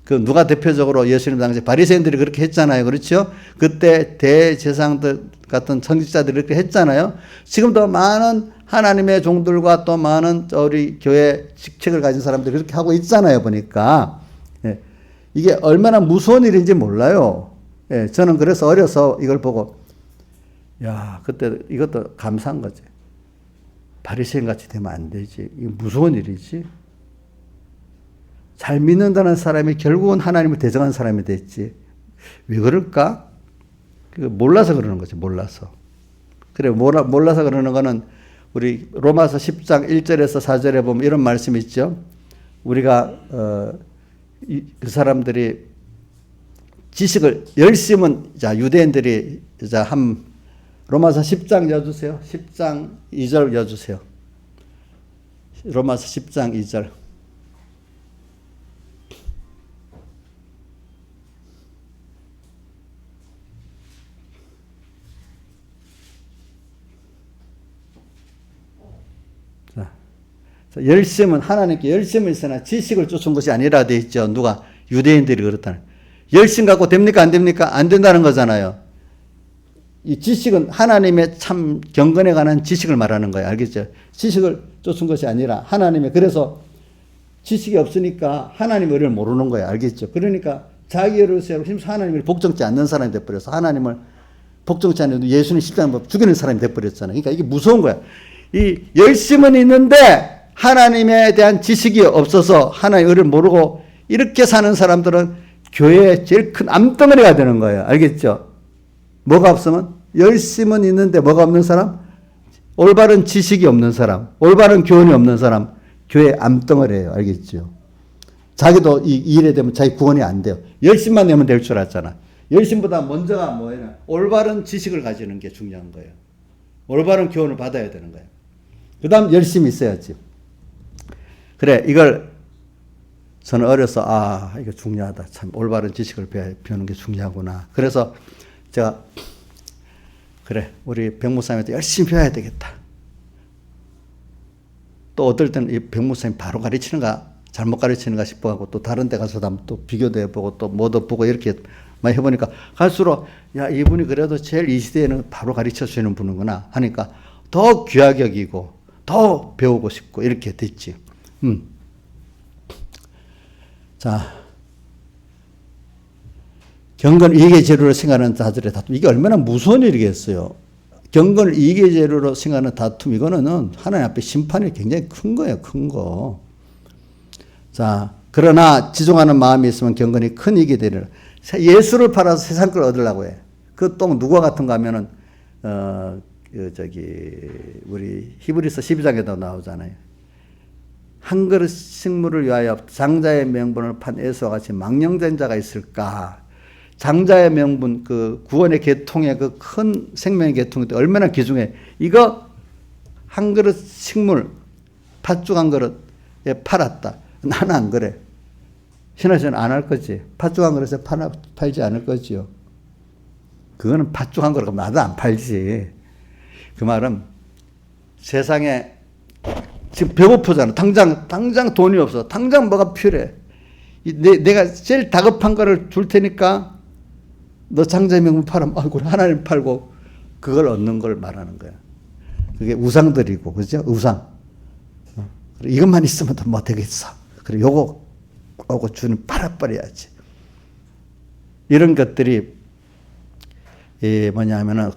그 누가 대표적으로 예수님 당시 바리새인들이 그렇게 했잖아요. 그렇죠? 그때 대제사장들 같은 청직자들이 그렇게 했잖아요. 지금도 많은 하나님의 종들과 또 많은 우리 교회 직책을 가진 사람들이 그렇게 하고 있잖아요. 보니까. 예. 이게 얼마나 무서운 일인지 몰라요. 예. 저는 그래서 어려서 이걸 보고 야, 그때 이것도 감사한 거지. 바리새인 같이 되면 안 되지. 이거 무서운 일이지. 잘 믿는다는 사람이 결국은 하나님을 대적하는 사람이 됐지. 왜 그럴까? 몰라서 그러는 거지. 몰라서. 그래, 몰라서 그러는 거는 우리 로마서 10장 1절에서 4절에 보면 이런 말씀이 있죠. 우리가 그 사람들이 지식을 열심은 자 유대인들이 자 로마서 10장 여주세요. 10장 2절 여주세요. 로마서 10장 2절. 열심은 하나님께 열심을 있으나 지식을 쫓은 것이 아니라 되어 있죠. 누가? 유대인들이 그렇다는. 열심 갖고 됩니까? 안 됩니까? 안 된다는 거잖아요. 이 지식은 하나님의 참 경건에 관한 지식을 말하는 거예요. 알겠죠? 지식을 쫓은 것이 아니라 하나님의 그래서 지식이 없으니까 하나님 의를 모르는 거예요. 알겠죠? 그러니까 자기 의를 세우고 힘써 하나님을 복종치 않는 사람이 돼버려서 하나님을 복종치 않는 예수님 십자가로 죽이는 사람이 돼버렸잖아요. 그러니까 이게 무서운 거야. 이 열심은 있는데 하나님에 대한 지식이 없어서 하나님의 의를 모르고 이렇게 사는 사람들은 교회의 제일 큰 암덩어리가 되는 거예요. 알겠죠? 뭐가 없으면? 열심은 있는데 뭐가 없는 사람? 올바른 지식이 없는 사람, 올바른 교훈이 없는 사람, 교회의 암덩어리예요. 알겠죠? 자기도 이 일에 되면 자기 구원이 안 돼요. 열심만 내면 될 줄 알았잖아. 열심보다 먼저가 뭐예요? 올바른 지식을 가지는 게 중요한 거예요. 올바른 교훈을 받아야 되는 거예요. 그 다음 열심히 있어야지. 그래, 이걸 저는 어려서, 이거 중요하다. 참, 올바른 지식을 배우는 게 중요하구나. 그래서 제가, 그래, 우리 백목사님한테 열심히 배워야 되겠다. 또 어떨 때는 이 백목사님 바로 가르치는가, 잘못 가르치는가 싶어하고 또 다른 데 가서 또 비교도 해보고 또 뭐도 보고 이렇게 많이 해보니까 갈수록, 야, 이분이 그래도 제일 이 시대에는 바로 가르쳐 주시는 분이구나 하니까 더 귀하게 여기고 더 배우고 싶고 이렇게 됐지. 자, 경건 이익의 재료로 생각하는 자들의 다툼. 이게 얼마나 무서운 일이겠어요. 경건을 이익의 재료로 생각하는 다툼. 이거는 하나님 앞에 심판이 굉장히 큰 거예요. 큰 거. 자, 그러나 지종하는 마음이 있으면 경건이 큰 이익이 되리라. 예수를 팔아서 세상 걸 얻으려고 해. 그 똥 누가 같은가 하면은 우리 히브리서 12장에도 나오잖아요. 한 그릇 식물을 위하여 장자의 명분을 판 에서와 같이 망령된 자가 있을까? 장자의 명분, 그 구원의 계통의 그 큰 생명의 계통이 얼마나 귀중해. 이거 한 그릇 식물, 팥죽 한 그릇에 팔았다. 나는 안 그래. 신하시는 안 할 거지. 팥죽 한 그릇에 팔지 않을 거지요. 그거는 팥죽 한 그릇 나도 안 팔지. 그 말은 세상에 지금 배고프잖아. 당장 돈이 없어. 당장 뭐가 필요해. 내가 제일 다급한 거를 줄 테니까 너 장자의 명분 팔아. 아이고, 하나님 팔고 그걸 얻는 걸 말하는 거야. 그게 우상들이고, 그죠? 우상. 이것만 있으면 더 뭐 되겠어. 그래, 요거 주는 팔아버려야지. 이런 것들이 뭐냐면은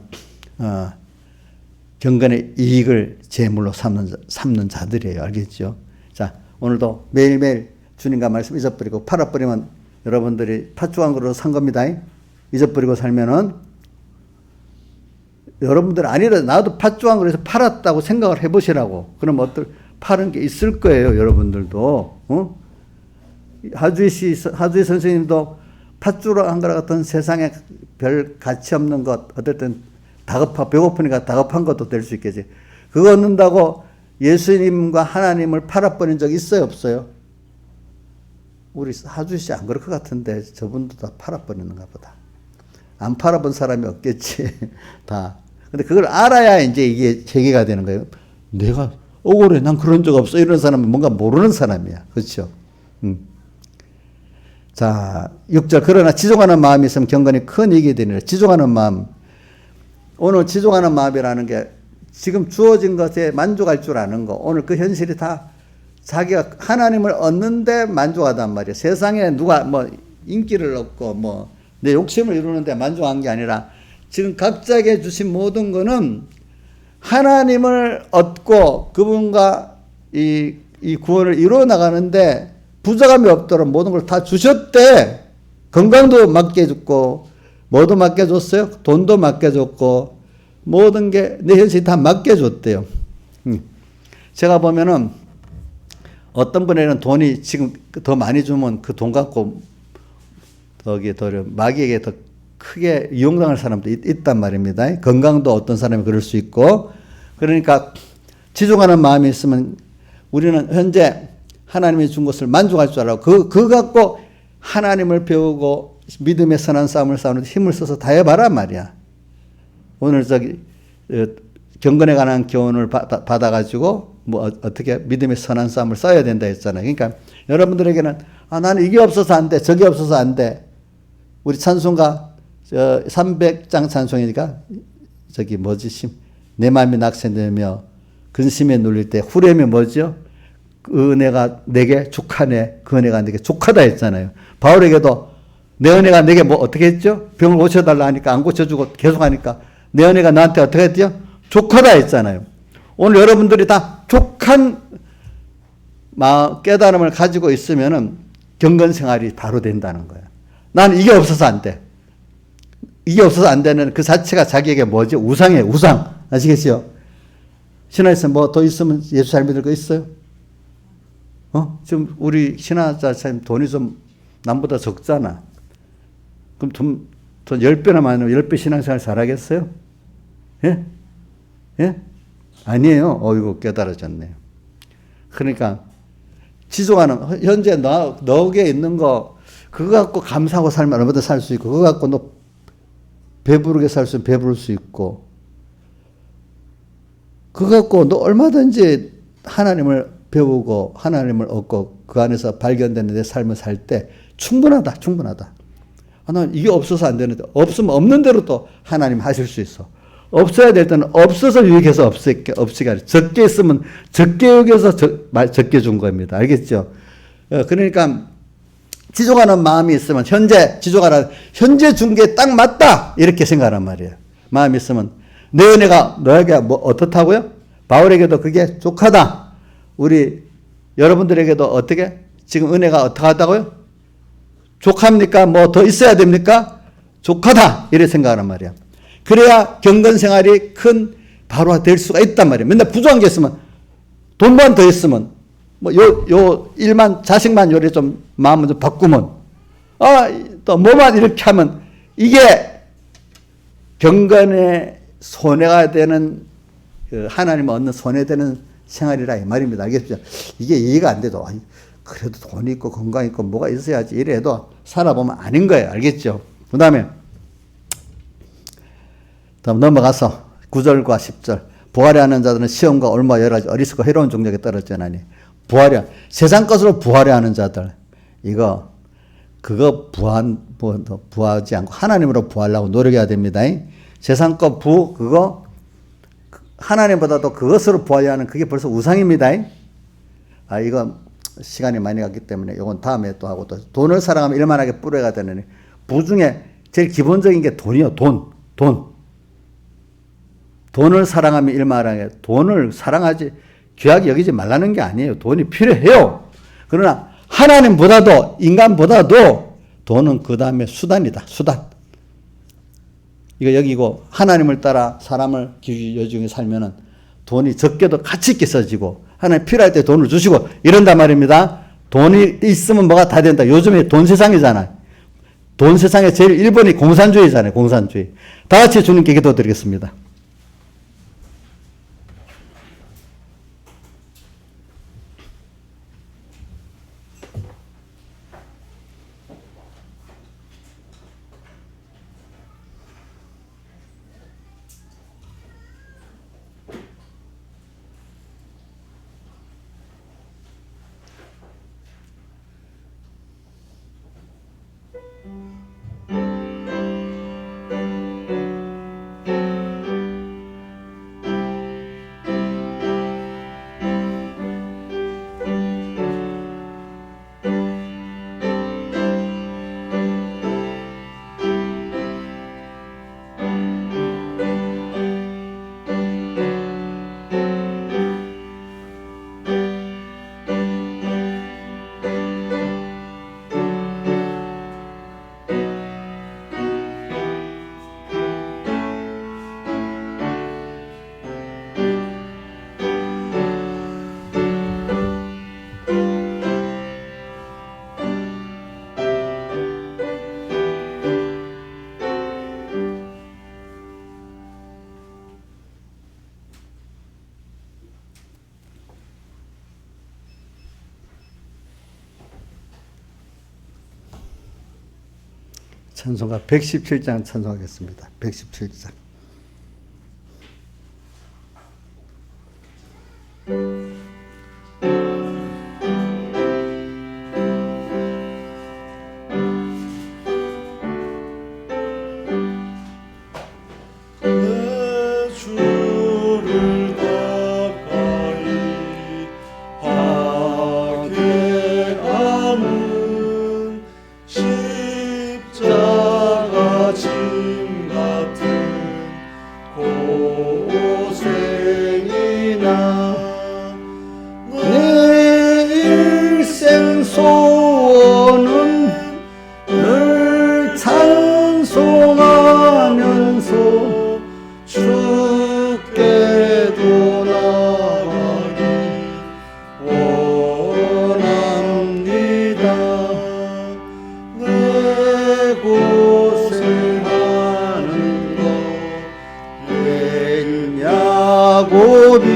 경건의 이익을 제물로 삼는 자들이에요. 알겠죠? 자, 오늘도 매일매일 주님과 말씀 잊어버리고 팔아버리면 여러분들이 팥죽 한 그릇 산 겁니다. 잊어버리고 살면은 여러분들 아니라 나도 팥죽 한 그릇에서 팔았다고 생각을 해보시라고. 그럼 파는 게 있을 거예요. 여러분들도. 하주희 선생님도 팥죽 한 그릇 같은 세상에 별 가치 없는 것, 어떨 땐 배고프니까 다급한 것도 될 수 있겠지. 그거 얻는다고 예수님과 하나님을 팔아버린 적 있어요? 없어요? 우리 하주희 씨 안 그럴 것 같은데 저분도 다 팔아버리는가 보다. 안 팔아본 사람이 없겠지. 다. 근데 그걸 알아야 이제 이게 체계가 되는 거예요. 내가 억울해. 난 그런 적 없어. 이런 사람은 뭔가 모르는 사람이야. 그렇죠? 자, 6절. 그러나 지종하는 마음이 있으면 경건이 큰 이익이 되니라. 지종하는 마음. 오늘 지종하는 마음이라는 게 지금 주어진 것에 만족할 줄 아는 거. 오늘 그 현실이 다 자기가 하나님을 얻는데 만족하단 말이에요. 세상에 누가 뭐 인기를 얻고 뭐 내 욕심을 이루는데 만족한 게 아니라 지금 각자에게 주신 모든 거는 하나님을 얻고 그분과 이 구원을 이루어 나가는데 부족함이 없도록 모든 걸 다 주셨대. 건강도 맡겨줬고 뭐도 맡겨줬어요? 돈도 맡겨줬고 모든 게 내 현실이 다 맡겨줬대요. 제가 보면은 어떤 분에게는 돈이 지금 더 많이 주면 그 돈 갖고 마귀에게 더 크게 이용당할 사람도 있단 말입니다. 건강도 어떤 사람이 그럴 수 있고. 그러니까 지중하는 마음이 있으면 우리는 현재 하나님이 준 것을 만족할 줄 알고 그거 갖고 하나님을 배우고 믿음의 선한 싸움을 싸우는 힘을 써서 다 해봐라 말이야. 오늘 경건에 관한 교훈을 받아가지고 뭐 어떻게 믿음의 선한 싸움을 싸워야 된다 했잖아요. 그러니까 여러분들에게는 나는 이게 없어서 안 돼, 저게 없어서 안 돼. 우리 찬송가 300장 찬송이니까 내 마음이 낙심되며 근심에 눌릴 때 후렴이 뭐죠? 그 은혜가 내게 족하네. 그 은혜가 내게 족하다 했잖아요. 바울에게도 내 은혜가 내게 뭐 어떻게 했죠? 병을 고쳐달라 하니까 안 고쳐주고 계속 하니까 내 은혜가 나한테 어떻게 했죠? 족하다 했잖아요. 오늘 여러분들이 다 족한 깨달음을 가지고 있으면은 경건 생활이 바로 된다는 거예요. 나는 이게 없어서 안 돼. 이게 없어서 안 되는 그 자체가 자기에게 뭐죠? 우상이에요. 우상. 아시겠어요? 신화에서 뭐 더 있으면 예수 잘 믿을 거 있어요? 지금 우리 신화자님 돈이 좀 남보다 적잖아. 그럼 돈 10배나 많으면 10배 신앙생활 잘하겠어요? 예? 예? 아니에요. 어이구, 깨달아졌네요. 그러니까 지속하는 현재 너에게 있는 거 그거 갖고 감사하고 살면 얼마나 살 수 있고 그거 갖고 너 배부르게 살 수 있으면 배부를 수 있고 그거 갖고 너 얼마든지 하나님을 배우고 하나님을 얻고 그 안에서 발견되는 내 삶을 살 때 충분하다. 난 이게 없어서 안 되는데 없으면 없는 대로 또 하나님 하실 수 있어. 없어야 될 때는 없어서 유익해서 없게 아니라 적게 있으면 적게 여겨서 적게 준 겁니다. 알겠죠? 그러니까 지속하는 마음이 있으면 현재 준 게 딱 맞다 이렇게 생각하란 말이에요. 마음이 있으면 내 은혜가 너에게 뭐 어떻다고요? 바울에게도 그게 족하다. 우리 여러분들에게도 어떻게 지금 은혜가 어떡하다고요? 족합니까? 뭐 더 있어야 됩니까? 족하다 이렇게 생각하란 말이야. 그래야 경건 생활이 큰 바로가 될 수가 있단 말이에요. 맨날 부족한 게 있으면 돈만 더 있으면 뭐 요 일만 자식만 요리 좀 마음을 좀 바꾸면 또 뭐만 이렇게 하면 이게 경건에 손해가 되는 하나님 얻는 손해되는 생활이라 이 말입니다. 알겠죠? 이게 이해가 안 돼도 그래도 돈이 있고 건강 있고 뭐가 있어야지 이래도 살아보면 아닌 거예요. 알겠죠? 그 다음에 넘어가서 9절과 10절 부활해 하는 자들은 시험과 올무와 여러 가지 어리석고 해로운 종족에 떨어지나니 세상 것으로 부활해 하는 자들 그거 부하지 않고 하나님으로 부하려고 노력해야 됩니다. 세상 것 그거 하나님보다도 그것으로 부하려 하는 그게 벌써 우상입니다. 이거 시간이 많이 갔기 때문에 이건 다음에 또 하고 또 돈을 사랑하면 일만하게 뿌려야 되는 부 중에 제일 기본적인 게 돈이요. 돈을 사랑하면 일만하게 돈을 사랑하지 귀하게 여기지 말라는 게 아니에요. 돈이 필요해요. 그러나 하나님보다도 인간보다도 돈은 그 다음에 수단이다. 수단. 이거 여기고 하나님을 따라 사람을 여중에 살면은 돈이 적게도 가치 있게 써지고 하나님 필요할 때 돈을 주시고 이런단 말입니다. 돈이 있으면 뭐가 다 된다. 요즘에 돈 세상이잖아요. 돈 세상의 제일 1번이 공산주의잖아요. 공산주의. 다 같이 주님께 기도드리겠습니다. 찬송가 117장 찬송하겠습니다. 117장. 내 주를 가까이 하게 하는 십자가 짐 같은 고생이나 내 일생 소원은 늘 찬송하면서 주께도 나가기 원합니다. 내 고생하는 것 옛 야곱이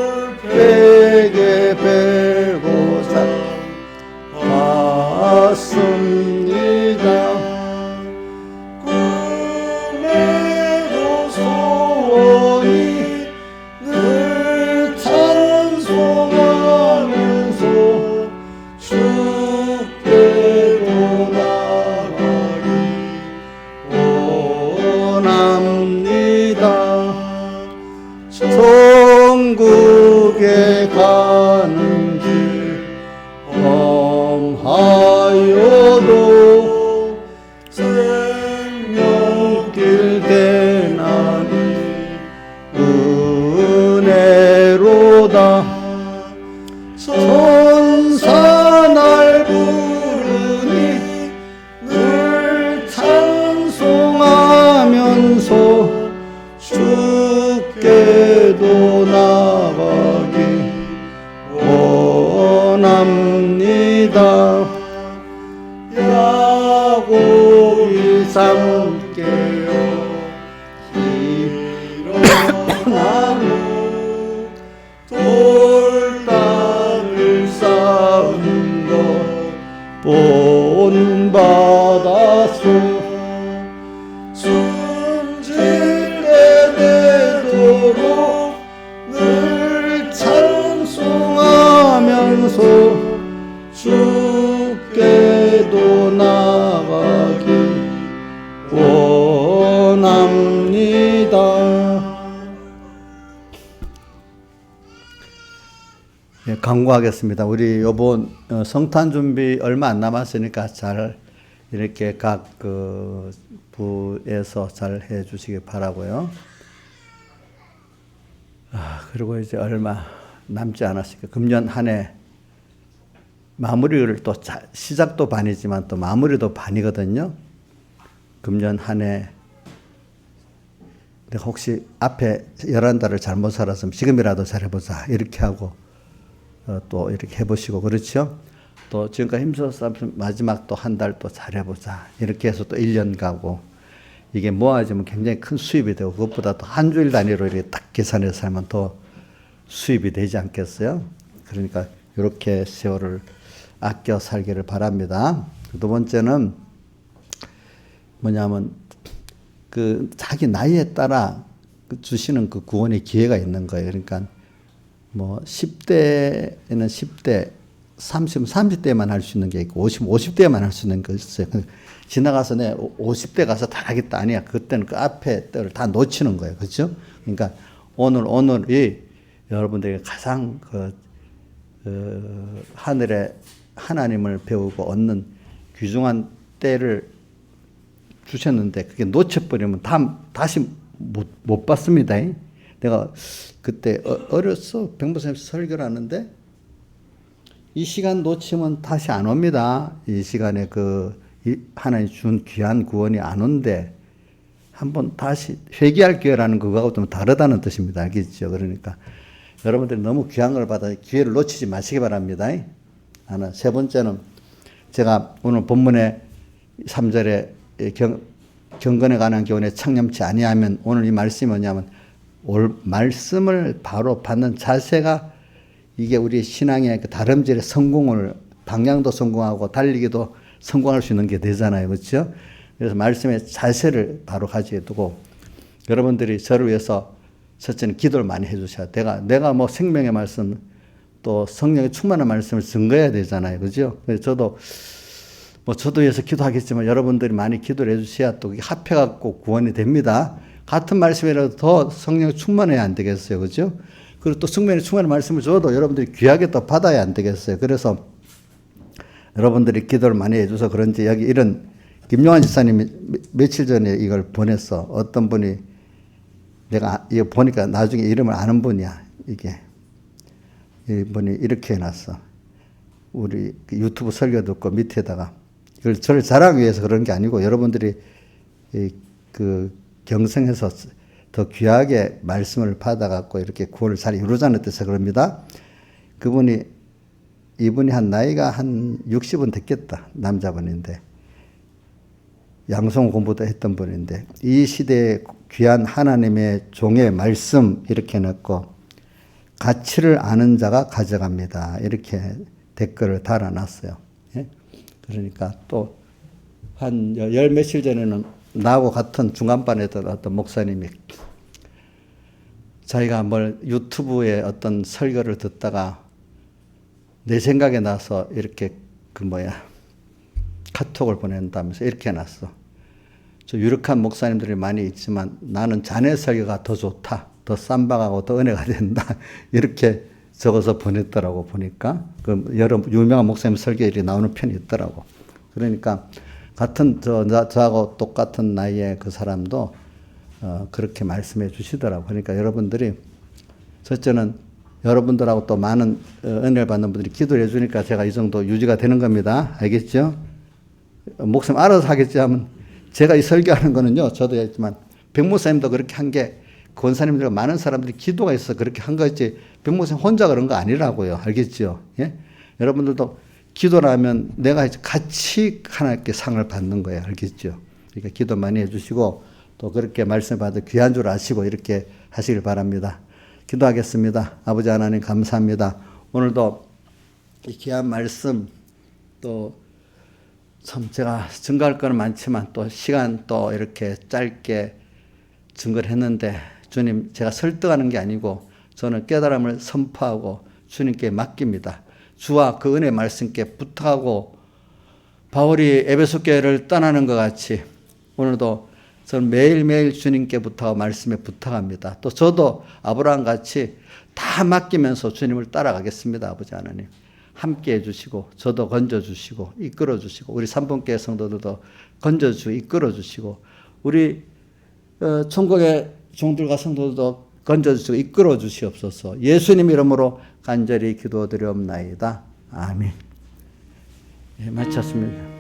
돌베개 베고자 왔습니다. 꿈에도 소원이 늘 찬송하면서 주께로 나가기 원합니다. 천국에 가는 길 험하여도 생명길 대나니 은혜로다. 천사 날 부르니 늘 찬송하면서 주께도 나가기 원합니다. 야곱이 삼께요 일어나고 돌담을 쌓은 것 본받았소. 숨질 때 되도록 늘 찬송하면서 주께도 나가기 원합니다. 예, 강구하겠습니다. 우리 요번 성탄 준비 얼마 안 남았으니까 잘 이렇게 각 그 부에서 잘 해주시기 바라고요. 그리고 이제 얼마 남지 않았으니까 금년 한 해 마무리를 또 시작도 반이지만 또 마무리도 반이거든요. 금년 한 해 내가 혹시 앞에 11달을 잘못 살았으면 지금이라도 잘해보자 이렇게 하고 또 이렇게 해보시고 그렇죠. 또 지금까지 힘써서 마지막 또 한 달 또 잘해보자 이렇게 해서 또 1년 가고 이게 모아지면 굉장히 큰 수입이 되고 그것보다 또 한 주일 단위로 이렇게 딱 계산해서 살면 더 수입이 되지 않겠어요? 그러니까 이렇게 세월을 아껴 살기를 바랍니다. 두 번째는 뭐냐면 그 자기 나이에 따라 주시는 그 구원의 기회가 있는 거예요. 그러니까 뭐 10대에는 10대 30대만 할 수 있는 게 있고 50대만 할 수 있는 게 있어요. 지나가서 내 50대 가서 다 하겠다 아니야. 그때는 그 앞에 때를 다 놓치는 거예요. 그렇죠? 그러니까 오늘이 여러분들에게 가장 하늘의 하나님을 배우고 얻는 귀중한 때를 주셨는데 그게 놓쳐버리면 다시 못 받습니다. 내가 그때 어렸어. 백모사님 설교를 하는데 이 시간 놓치면 다시 안 옵니다. 이 시간에 하나님 준 귀한 구원이 안 온대. 한번 다시 회개할 기회라는 그거하고 좀 다르다는 뜻입니다. 알겠죠? 그러니까 여러분들이 너무 귀한 걸 받아 기회를 놓치지 마시기 바랍니다. 하나. 세 번째는 제가 오늘 본문의 3절에 경건에 관한 교훈에 청렴치 아니하면 오늘 이 말씀이 뭐냐면 말씀을 바로 받는 자세가 이게 우리 신앙의 그 다름질의 성공을 방향도 성공하고 달리기도 성공할 수 있는 게 되잖아요. 그렇죠? 그래서 말씀의 자세를 바로 가지게 두고 여러분들이 저를 위해서 첫째는 기도를 많이 해 주셔야 내가 뭐 생명의 말씀 또 성령의 충만한 말씀을 증거해야 되잖아요. 그죠? 그래서 저도 위해서 기도하겠지만 여러분들이 많이 기도를 해 주셔야 또 합해 갖고 구원이 됩니다. 같은 말씀이라도 더 성령이 충만해야 안 되겠어요. 그죠? 그리고 또 성령의 충만한 말씀을 줘도 여러분들이 귀하게 또 받아야 안 되겠어요. 그래서 여러분들이 기도를 많이 해 줘서 그런지 여기 이런 김용환 집사님이 며칠 전에 이걸 보냈어. 어떤 분이 내가 이거 보니까 나중에 이름을 아는 분이야. 이분이 이렇게 해놨어. 우리 유튜브 설교 듣고 밑에다가 이걸 저를 자랑하기 위해서 그런 게 아니고 여러분들이 경성해서 더 귀하게 말씀을 받아갖고 이렇게 구원을 잘 이루자는 뜻에서 그럽니다. 이분이 나이가 한 60은 됐겠다. 남자분인데. 양성 공부도 했던 분인데 이 시대에 귀한 하나님의 종의 말씀 이렇게 넣고 가치를 아는 자가 가져갑니다. 이렇게 댓글을 달아놨어요. 예? 그러니까 또 한 열 며칠 전에는 나하고 같은 중간반에 있던 어떤 목사님이 자기가 유튜브에 어떤 설교를 듣다가 내 생각에 나서 이렇게 카톡을 보낸다면서 이렇게 해놨어. 저 유력한 목사님들이 많이 있지만 나는 자네 설교가 더 좋다. 더 쌈박하고 더 은혜가 된다. 이렇게 적어서 보냈더라고 보니까. 여러 유명한 목사님 설교들이 나오는 편이 있더라고. 그러니까 같은 저하고 똑같은 나이의 그 사람도 그렇게 말씀해 주시더라고. 그러니까 여러분들이 첫째는 여러분들하고 또 많은 은혜를 받는 분들이 기도를 해주니까 제가 이 정도 유지가 되는 겁니다. 알겠죠? 목사님 알아서 하겠지 하면 제가 이 설교하는 거는요. 저도 했지만 백목사님도 그렇게 한 게 권사님들과 많은 사람들이 기도가 있어서 그렇게 한 거지 백목사님 혼자 그런 거 아니라고요. 알겠죠? 예? 여러분들도 기도를 하면 내가 같이 하나님께 상을 받는 거예요. 알겠죠? 그러니까 기도 많이 해주시고 또 그렇게 말씀 받아 귀한 줄 아시고 이렇게 하시길 바랍니다. 기도하겠습니다. 아버지 하나님 감사합니다. 오늘도 이 귀한 말씀 또 참 제가 증거할 거는 많지만 또 시간 또 이렇게 짧게 증거를 했는데 주님 제가 설득하는 게 아니고 저는 깨달음을 선포하고 주님께 맡깁니다. 주와 그 은혜 말씀께 부탁하고 바울이 에베소 교회를 떠나는 것 같이 오늘도 저는 매일매일 주님께 부탁하고 말씀에 부탁합니다. 또 저도 아브라함 같이 다 맡기면서 주님을 따라가겠습니다. 아버지 하나님. 함께 해주시고 저도 건져주시고 이끌어주시고 우리 삼분교회 성도들도 건져주시고 이끌어주시고 우리 천국의 종들과 성도들도 건져주시고 이끌어주시옵소서. 예수님 이름으로 간절히 기도드리옵나이다. 아멘. 예, 마쳤습니다.